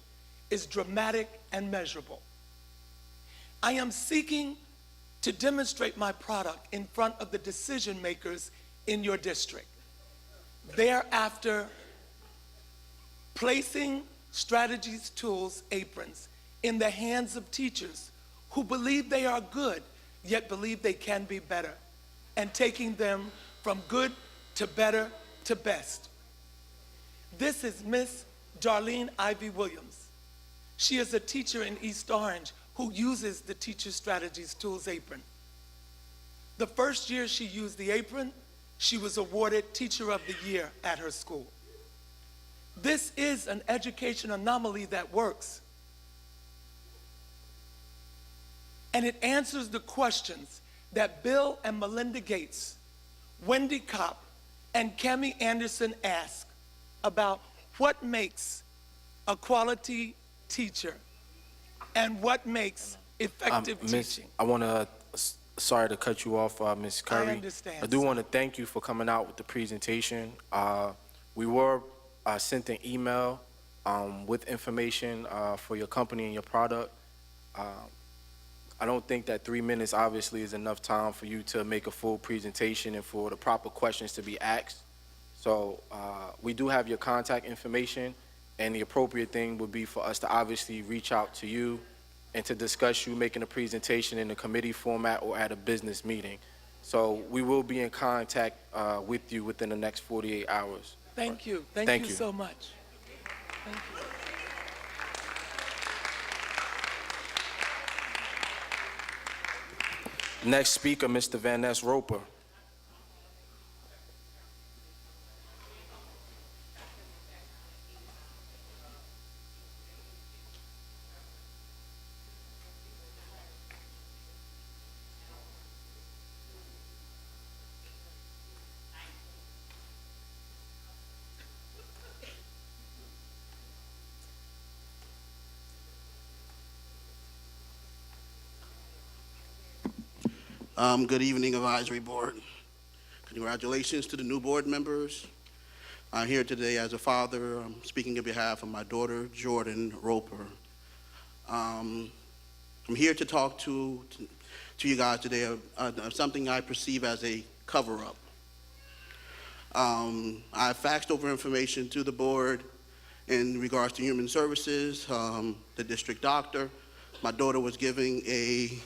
is dramatic and measurable. I am seeking to demonstrate my product in front of the decision makers in your district. Thereafter, placing strategies, tools, aprons in the hands of teachers who believe they are good, yet believe they can be better, and taking them from good to better to best. This is Miss Darlene Ivy Williams. She is a teacher in East Orange who uses the Teacher Strategies Tools apron. The first year she used the apron, she was awarded Teacher of the Year at her school. This is an education anomaly that works. And it answers the questions that Bill and Melinda Gates, Wendy Kopp, and Cami Anderson ask about what makes a quality teacher and what makes effective teaching.
I want to, sorry to cut you off, Ms. Curry.
I understand.
I do want to thank you for coming out with the presentation. We were sent an email with information for your company and your product. I don't think that 3 minutes obviously is enough time for you to make a full presentation and for the proper questions to be asked. So we do have your contact information, and the appropriate thing would be for us to obviously reach out to you and to discuss you making a presentation in a committee format or at a business meeting. So we will be in contact with you within the next 48 hours.
Thank you.
Thank
Thank you
you.
so much. Thank you.
Next speaker, Mr. Van Ness Roper.
Good evening, Advisory Board. Congratulations to the new board members. I'm here today as a father. I'm speaking on behalf of my daughter, Jordan Roper. I'm here to talk to you guys today of something I perceive as a cover-up. I faxed over information to the board in regards to human services, the district doctor. My daughter was giving a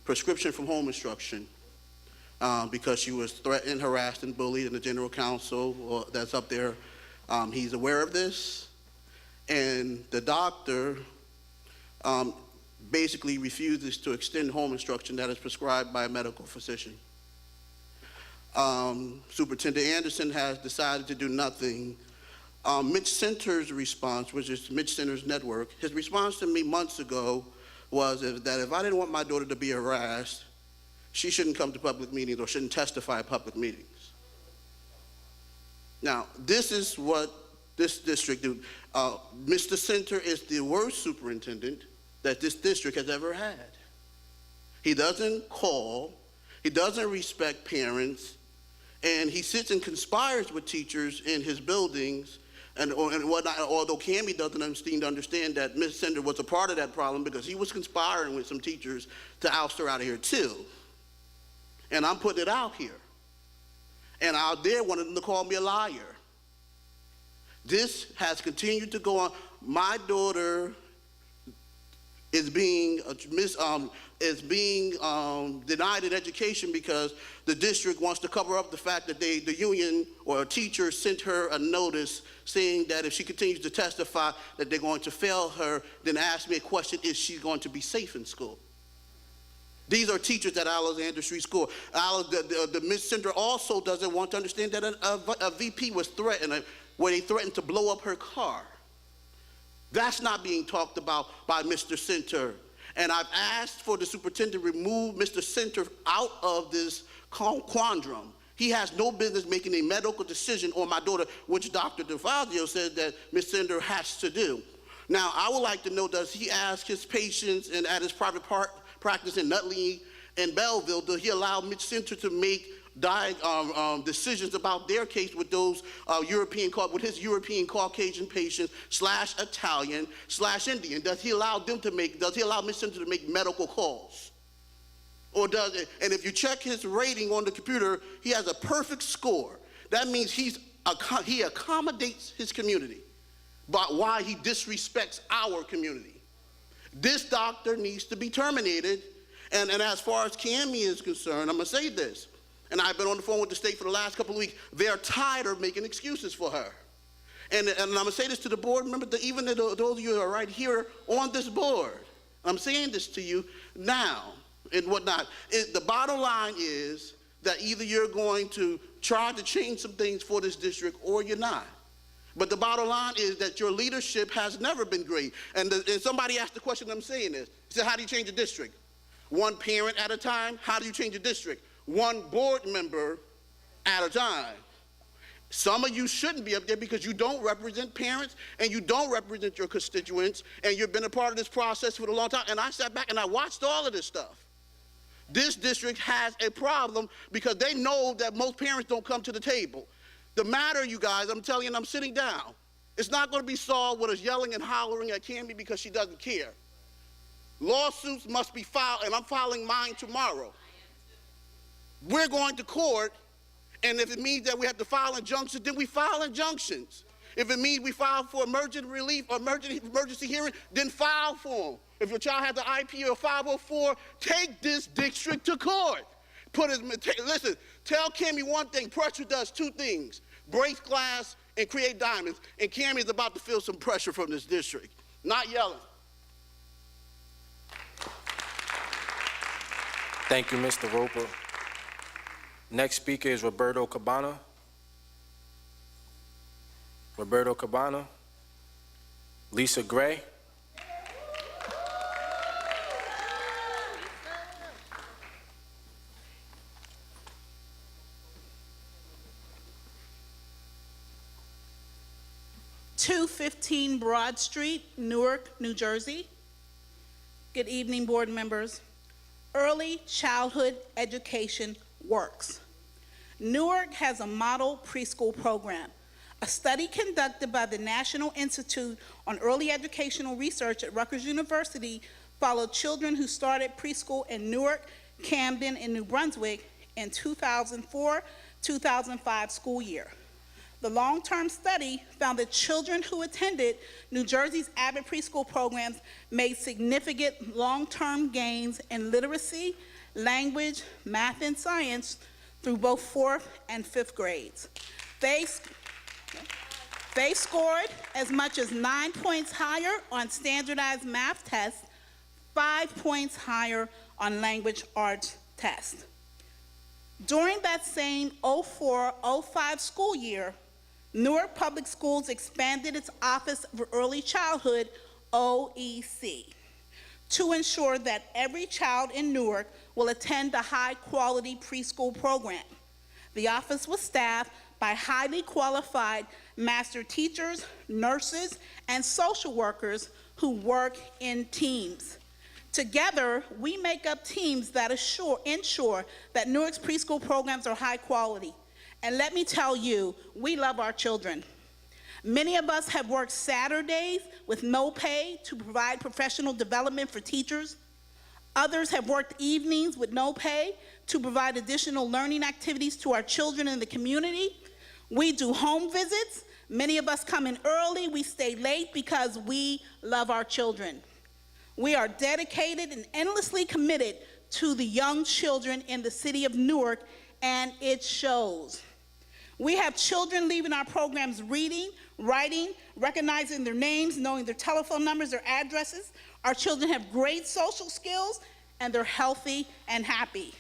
prescription from home instruction because she was threatened, harassed, and bullied, and the general counsel that's up there, he's aware of this. And the doctor basically refuses to extend home instruction that is prescribed by a medical physician. Superintendent Anderson has decided to do nothing. Mitch Center's response, which is Mitch Center's network, his response to me months ago was that if I didn't want my daughter to be harassed, she shouldn't come to public meetings or shouldn't testify at public meetings. Now, this is what this district do. Mr. Center is the worst superintendent that this district has ever had. He doesn't call, he doesn't respect parents, and he sits and conspires with teachers in his buildings and whatnot, although Cammie doesn't seem to understand that Ms. Sender was a part of that problem because he was conspiring with some teachers to oust her out of here too. And I'm putting it out here. And out there wanted them to call me a liar. This has continued to go on. My daughter is being denied an education because the district wants to cover up the fact that the union or a teacher sent her a notice saying that if she continues to testify that they're going to fail her, then ask me a question, is she going to be safe in school? These are teachers at Alexander Street School. The Ms. Cinder also doesn't want to understand that a VP was threatened, where they threatened to blow up her car. That's not being talked about by Mr. Center. And I've asked for the superintendent to remove Mr. Center out of this quandrum. He has no business making a medical decision on my daughter, which Dr. DeFazio said that Ms. Center has to do. Now, I would like to know, does he ask his patients and at his private practice in Nutley and Belleville, does he allow Ms. Center to make decisions about their case with those with his European Caucasian patients / Italian / Indian? Does he allow Ms. Center to make medical calls? Or does it? And if you check his rating on the computer, he has a perfect score. That means he accommodates his community, but why he disrespects our community. This doctor needs to be terminated. And as far as Cammie is concerned, I'm gonna say this. And I've been on the phone with the state for the last couple of weeks. They're tired of making excuses for her. And I'm going to say this to the board members, even to those of you who are right here on this board. I'm saying this to you now and whatnot. The bottom line is that either you're going to try to change some things for this district or you're not. But the bottom line is that your leadership has never been great. And somebody asked the question, I'm saying this. He said, how do you change a district? One parent at a time? How do you change a district? One board member at a time. Some of you shouldn't be up there because you don't represent parents and you don't represent your constituents, and you've been a part of this process for a long time. And I sat back and I watched all of this stuff. This district has a problem because they know that most parents don't come to the table. The matter, you guys, I'm telling you, and I'm sitting down, it's not going to be solved with us yelling and hollering at Cammie because she doesn't care. Lawsuits must be filed, and I'm filing mine tomorrow. We're going to court, and if it means that we have to file injunctions, then we file injunctions. If it means we file for emergency relief or emergency hearing, then file for them. If your child has an IP or 504, take this district to court. Listen, tell Cammie one thing. Pressure does two things: breaks glass and create diamonds. And Cammie is about to feel some pressure from this district. Not yelling.
Thank you, Mr. Roper. Next speaker is Roberto Cabana. Roberto Cabana. Lisa Gray.
(215) Broad Street, Newark, New Jersey. Good evening, board members. Early childhood education works. Newark has a model preschool program. A study conducted by the National Institute on Early Educational Research at Rutgers University followed children who started preschool in Newark, Camden, and New Brunswick in 2004-2005 school year. The long-term study found that children who attended New Jersey's Abbott preschool programs made significant long-term gains in literacy, language, math, and science through both 4th and 5th grades. They scored as much as 9 points higher on standardized math tests, 5 points higher on language arts tests. During that same 04-05 school year, Newark Public Schools expanded its Office of Early Childhood, OEC, to ensure that every child in Newark will attend a high-quality preschool program. The office was staffed by highly qualified master teachers, nurses, and social workers who work in teams. Together, we make up teams that ensure that Newark's preschool programs are high quality. And let me tell you, we love our children. Many of us have worked Saturdays with no pay to provide professional development for teachers. Others have worked evenings with no pay to provide additional learning activities to our children in the community. We do home visits. Many of us come in early. We stay late because we love our children. We are dedicated and endlessly committed to the young children in the city of Newark, and it shows. We have children leaving our programs reading, writing, recognizing their names, knowing their telephone numbers, their addresses. Our children have great social skills, and they're healthy and happy.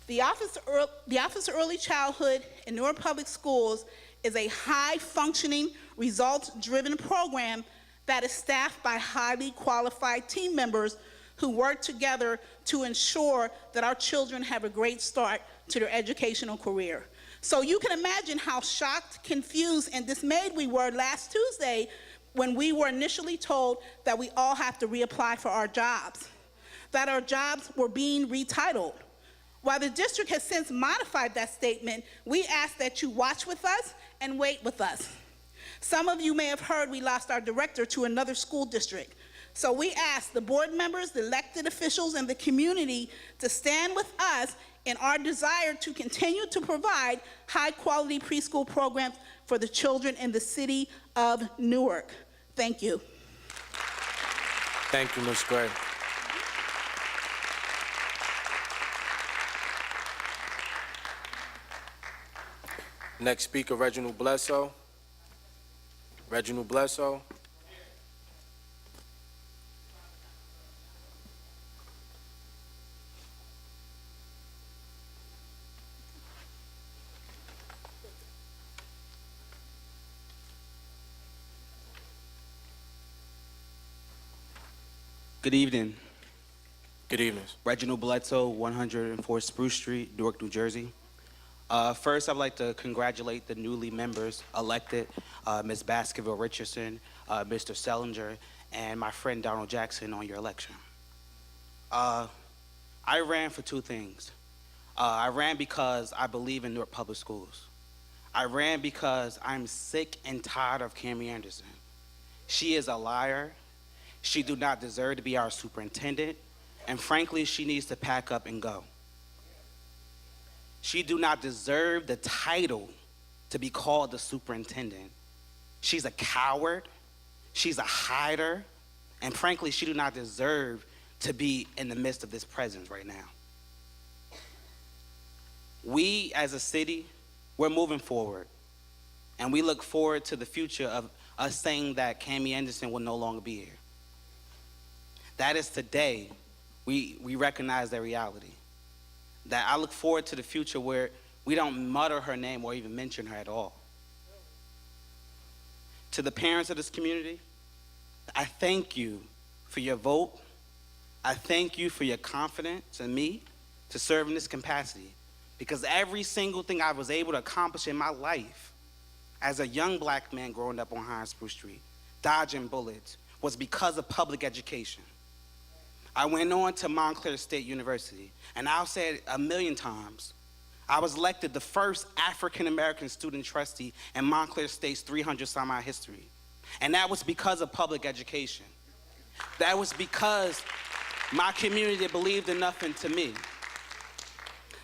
The Office of Early Childhood in Newark Public Schools is a high-functioning, results-driven program that is staffed by highly qualified team members who work together to ensure that our children have a great start to their educational career. So you can imagine how shocked, confused, and dismayed we were last Tuesday when we were initially told that we all have to reapply for our jobs, that our jobs were being retitled. While the district has since modified that statement, we ask that you watch with us and wait with us. Some of you may have heard we lost our director to another school district. So we ask the board members, the elected officials, and the community to stand with us in our desire to continue to provide high-quality preschool programs for the children in the city of Newark. Thank you.
Thank you, Ms. Gray. Next speaker, Reginald Bledsoe. Reginald Bledsoe.
Good evening.
Good evening.
Reginald Bledsoe, 104 Spruce Street, Newark, New Jersey. First, I'd like to congratulate the newly members elected, Ms. Baskerville-Richardson, Mr. Sellinger, and my friend Donald Jackson on your election. I ran for two things. I ran because I believe in Newark Public Schools. I ran because I'm sick and tired of Cammie Anderson. She is a liar. She do not deserve to be our superintendent, and frankly, she needs to pack up and go. She do not deserve the title to be called the superintendent. She's a coward, she's a hider, and frankly, she do not deserve to be in the midst of this presence right now. we as a city, we're moving forward. And we look forward to the future of us saying that Cammie Anderson will no longer be here. That is today, we recognize that reality. That I look forward to the future where we don't mutter her name or even mention her at all. To the parents of this community, I thank you for your vote. I thank you for your confidence in me to serve in this capacity, because every single thing I was able to accomplish in my life as a young black man growing up on High Spruce Street, dodging bullets, was because of public education. I went on to Montclair State University, and I'll say it a million times, I was elected the first African-American student trustee in Montclair State's 300-some-odd history. And that was because of public education. That was because my community believed enough into me.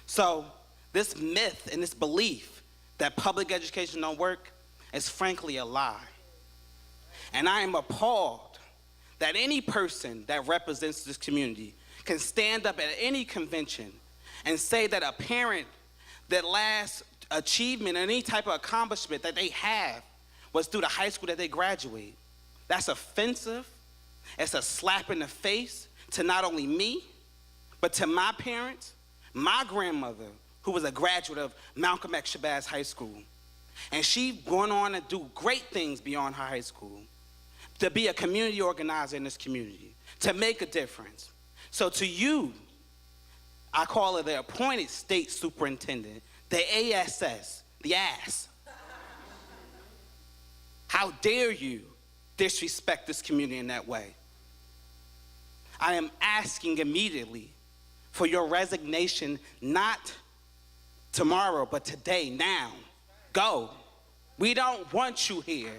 So this myth and this belief that public education don't work is frankly a lie. And I am appalled that any person that represents this community can stand up at any convention and say that a parent that last achievement or any type of accomplishment that they have was through the high school that they graduate. That's offensive. It's a slap in the face to not only me, but to my parents, my grandmother, who was a graduate of Malcolm X Shabazz High School. And she went on to do great things beyond her high school, to be a community organizer in this community, to make a difference. So to you, I call her the appointed state superintendent, the ASS, the ass. How dare you disrespect this community in that way? I am asking immediately for your resignation, not tomorrow, but today, now. Go. We don't want you here.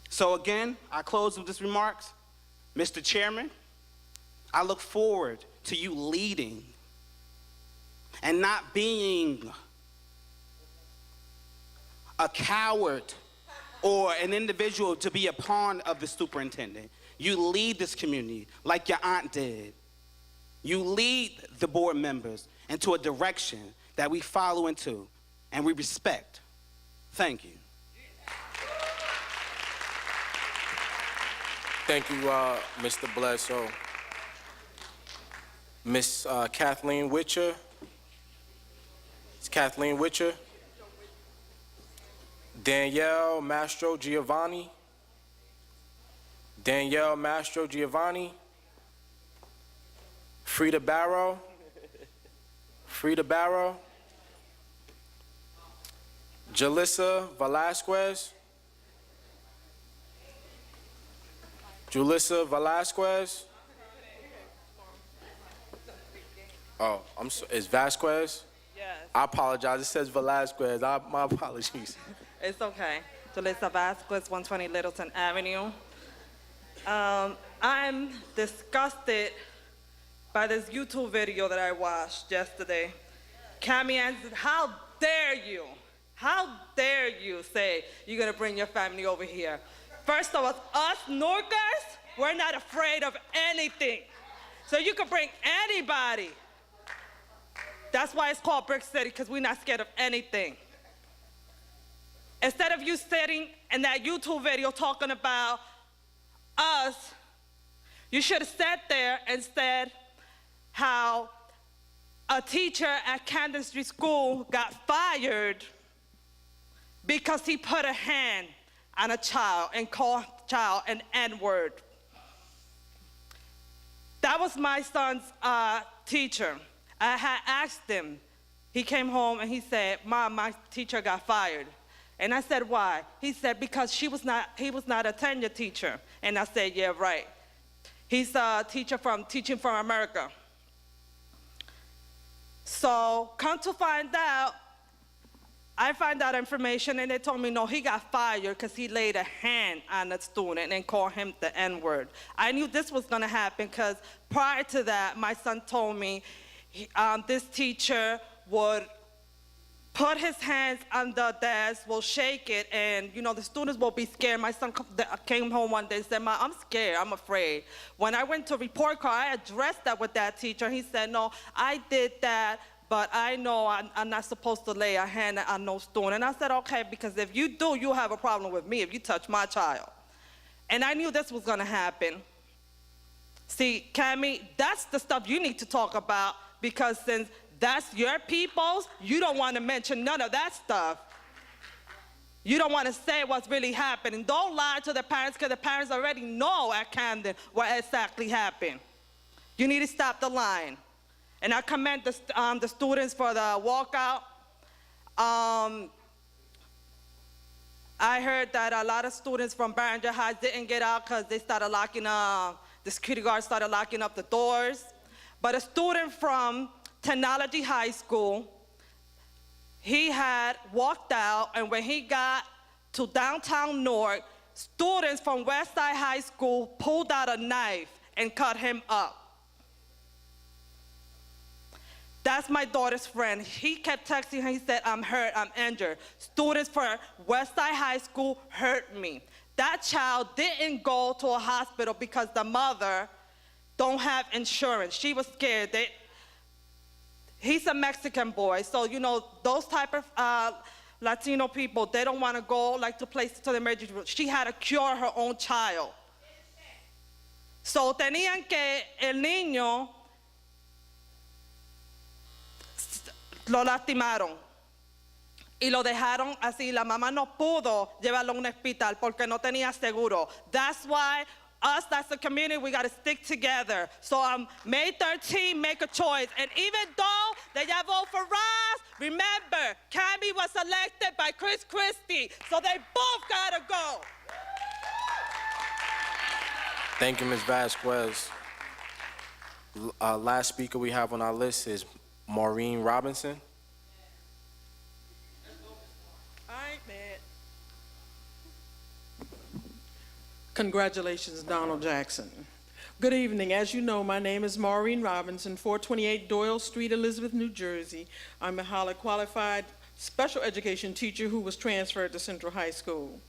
So again, I close with these remarks. Mr. Chairman, I look forward to you leading and not being a coward or an individual to be a pawn of the superintendent. You lead this community like your aunt did. You lead the board members into a direction that we follow into and we respect. Thank you.
Thank you, Mr. Bledsoe. Miss Kathleen Witcher. It's Kathleen Witcher. Danielle Mastro Giovanni. Danielle Mastro Giovanni. Frida Barrow. Frida Barrow. Jalissa Velasquez. Julissa Velasquez. Oh, is Vasquez?
Yes.
I apologize. It says Velasquez. My apologies.
It's okay. Julissa Vasquez, 120 Littleton Avenue. I'm disgusted by this YouTube video that I watched yesterday. Cammie Anderson, how dare you? How dare you say you're gonna bring your family over here? First of all, us Norkers, we're not afraid of anything. So you can bring anybody. That's why it's called Brick City, because we're not scared of anything. Instead of you sitting in that YouTube video talking about us, you should have sat there and said how a teacher at Camden Street School got fired because he put a hand on a child and called child an N-word. That was my son's teacher. I had asked him. He came home and he said, "Mom, my teacher got fired." And I said, "Why?" He said, "Because he was not a tenured teacher." And I said, "Yeah, right. He's a teacher from Teaching for America." So come to find out, I found out information and they told me, no, he got fired because he laid a hand on a student and called him the N-word. I knew this was gonna happen because prior to that, my son told me this teacher would put his hands on the desk, will shake it, and the students will be scared. My son came home one day and said, "Ma, I'm scared, I'm afraid." When I went to report card, I addressed that with that teacher. He said, "No, I did that, but I know I'm not supposed to lay a hand on no student." And I said, "Okay, because if you do, you have a problem with me if you touch my child." And I knew this was gonna happen. See, Cammie, that's the stuff you need to talk about, because since that's your people's, you don't want to mention none of that stuff. You don't want to say what's really happening. Don't lie to the parents, because the parents already know at Camden what exactly happened. You need to stop the lying. And I commend the students for the walkout. I heard that a lot of students from Barringer High didn't get out because they started locking up, the security guards started locking up the doors. But a student from Technology High School, he had walked out, and when he got to downtown Newark, students from Westside High School pulled out a knife and cut him up. That's my daughter's friend. He kept texting her. He said, "I'm hurt, I'm injured. Students from Westside High School hurt me." That child didn't go to a hospital because the mother don't have insurance. She was scared. He's a Mexican boy, so those type of Latino people, they don't want to go to the emergency room. She had to cure her own child. So tenían que el niño lo lastimaron y lo dejaron así. La mamá no pudo llevarlo a un hospital porque no tenía seguro. That's why us, as a community, we got to stick together. So on May 13, make a choice. And even though they got vote for Ross, remember, Cammie was elected by Chris Christie. So they both got to go.
Thank you, Ms. Vasquez. Last speaker we have on our list is Maureen Robinson.
All right, man. Congratulations, Donald Jackson. Good evening. As you know, my name is Maureen Robinson, 428 Doyle Street, Elizabeth, New Jersey. I'm a highly qualified special education teacher who was transferred to Central High School.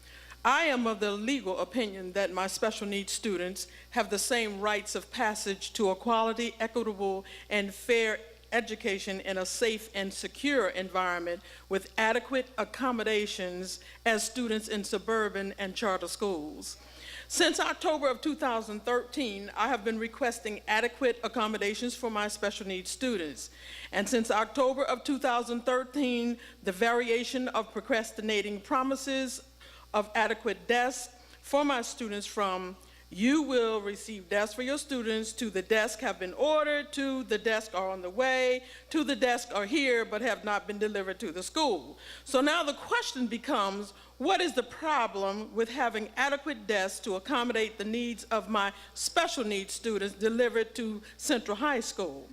I am of the legal opinion that my special needs students have the same rights of passage to a quality, equitable, and fair education in a safe and secure environment with adequate accommodations as students in suburban and charter schools. Since October of 2013, I have been requesting adequate accommodations for my special needs students. And since October of 2013, the variation of procrastinating promises of adequate desks for my students from "you will receive desks for your students" to "the desks have been ordered" to "the desks are on the way" to "the desks are here but have not been delivered to the school. So now the question becomes, what is the problem with having adequate desks to accommodate the needs of my special needs students delivered to Central High School?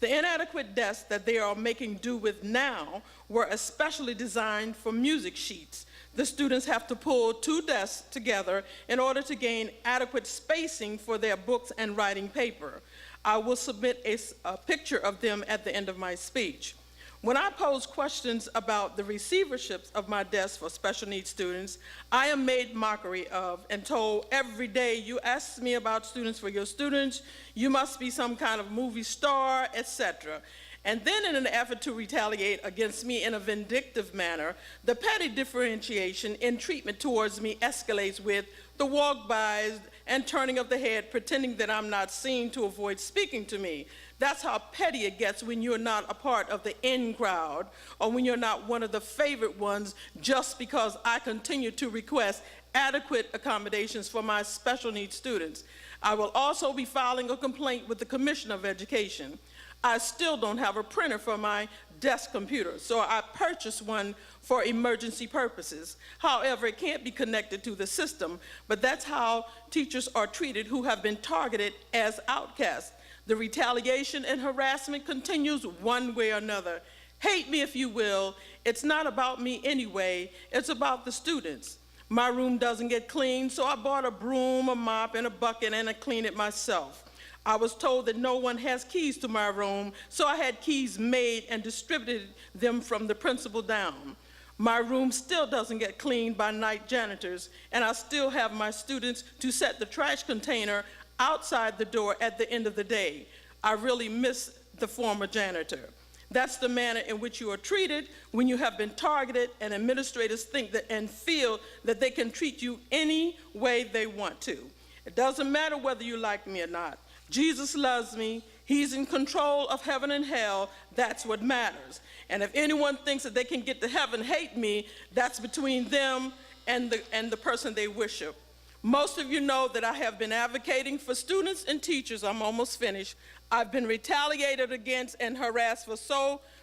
The inadequate desks that they are making do with now were especially designed for music sheets. The students have to pull 2 desks together in order to gain adequate spacing for their books and writing paper. I will submit a picture of them at the end of my speech. When I pose questions about the receiverships of my desks for special needs students, I am made mockery of and told every day, "You ask me about students for your students, you must be some kind of movie star," etc. And then, in an effort to retaliate against me in a vindictive manner, the petty differentiation in treatment towards me escalates with the walk-bys and turning of the head, pretending that I'm not seen to avoid speaking to me. That's how petty it gets when you're not a part of the in crowd, or when you're not one of the favorite ones, just because I continue to request adequate accommodations for my special needs students. I will also be filing a complaint with the Commissioner of Education. I still don't have a printer for my desk computer, so I purchased one for emergency purposes. However, it can't be connected to the system, but that's how teachers are treated who have been targeted as outcasts. The retaliation and harassment continues one way or another. Hate me if you will. It's not about me anyway. It's about the students. My room doesn't get cleaned, so I bought a broom, a mop, and a bucket, and I clean it myself. I was told that no one has keys to my room, so I had keys made and distributed them from the principal down. My room still doesn't get cleaned by night janitors, and I still have my students to set the trash container outside the door at the end of the day. I really miss the former janitor. That's the manner in which you are treated when you have been targeted, and administrators think that and feel that they can treat you any way they want to. It doesn't matter whether you like me or not. Jesus loves me. He's in control of heaven and hell. That's what matters. And if anyone thinks that they can get to heaven, hate me, that's between them and the person they worship. Most of you know that I have been advocating for students and teachers. I'm almost finished. I've been retaliated against and harassed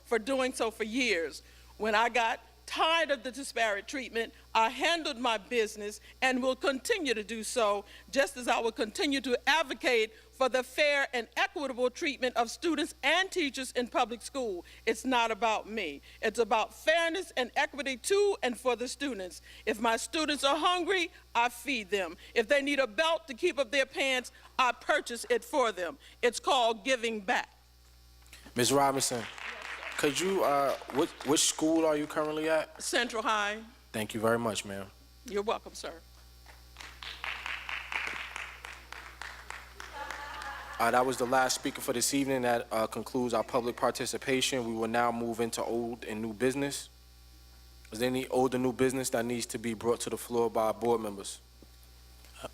for doing so for years. When I got tired of the disparate treatment, I handled my business and will continue to do so, just as I will continue to advocate for the fair and equitable treatment of students and teachers in public school. It's not about me. It's about fairness and equity to and for the students. If my students are hungry, I feed them. If they need a belt to keep up their pants, I purchase it for them. It's called giving back.
Ms. Robinson, could you, which school are you currently at?
Central High.
Thank you very much, ma'am.
You're welcome, sir.
That was the last speaker for this evening. That concludes our public participation. We will now move into old and new business. Is there any old or new business that needs to be brought to the floor by board members?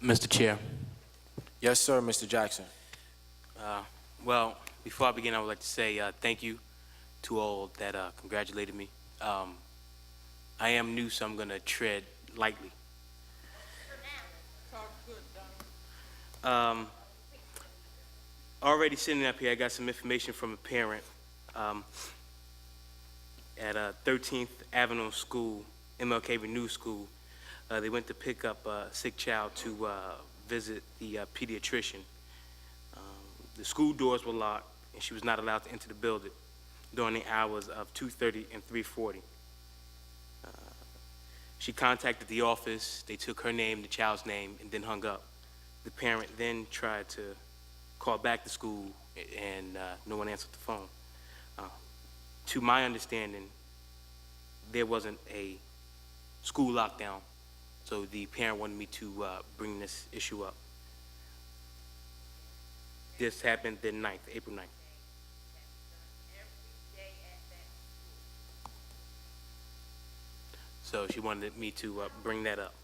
Mr. Chair.
Yes, sir, Mr. Jackson.
Well, before I begin, I would like to say thank you to all that congratulated me. I am new, so I'm going to tread lightly. Already sitting up here, I got some information from a parent at 13th Avenue School, MLK Renew School. They went to pick up a sick child to visit the pediatrician. The school doors were locked, and she was not allowed to enter the building during the hours of 2:30 and 3:40. She contacted the office. They took her name, the child's name, and then hung up. The parent then tried to call back to school, and no one answered the phone. To my understanding, there wasn't a school lockdown, so the parent wanted me to bring this issue up. This happened the 9th, April 9th. So she wanted me to bring that up.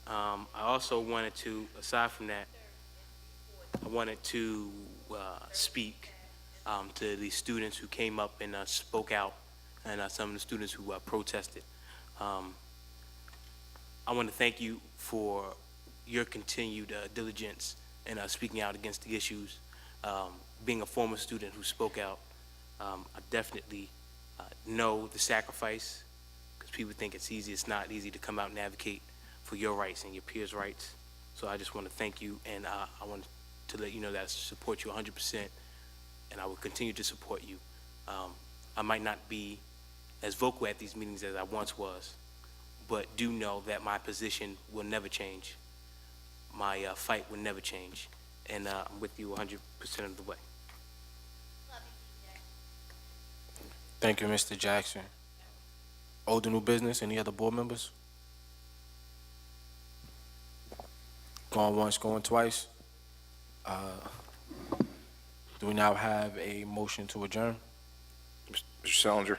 I also wanted to, aside from that, I wanted to speak to the students who came up and spoke out, and some of the students who protested. I want to thank you for your continued diligence in speaking out against the issues. Being a former student who spoke out, I definitely know the sacrifice, because people think it's easy. It's not easy to come out and advocate for your rights and your peers' rights. So I just want to thank you, and I want to let you know that I support you 100%, and I will continue to support you. I might not be as vocal at these meetings as I once was, but do know that my position will never change. My fight will never change, and I'm with you 100% of the way.
Thank you, Mr. Jackson. Old and new business, any other board members? Going once, going twice. Do we now have a motion to adjourn?
Mr. Sellinger.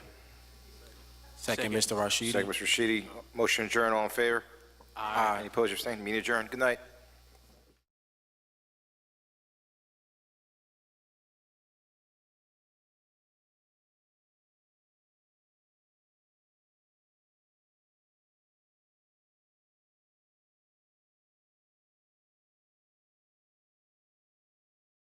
Second, Mr. Rashidi.
Second, Mr. Rashidi. Motion adjourned, all in favor?
Aye.
Any opposed or abstained? Meeting adjourned. Good night.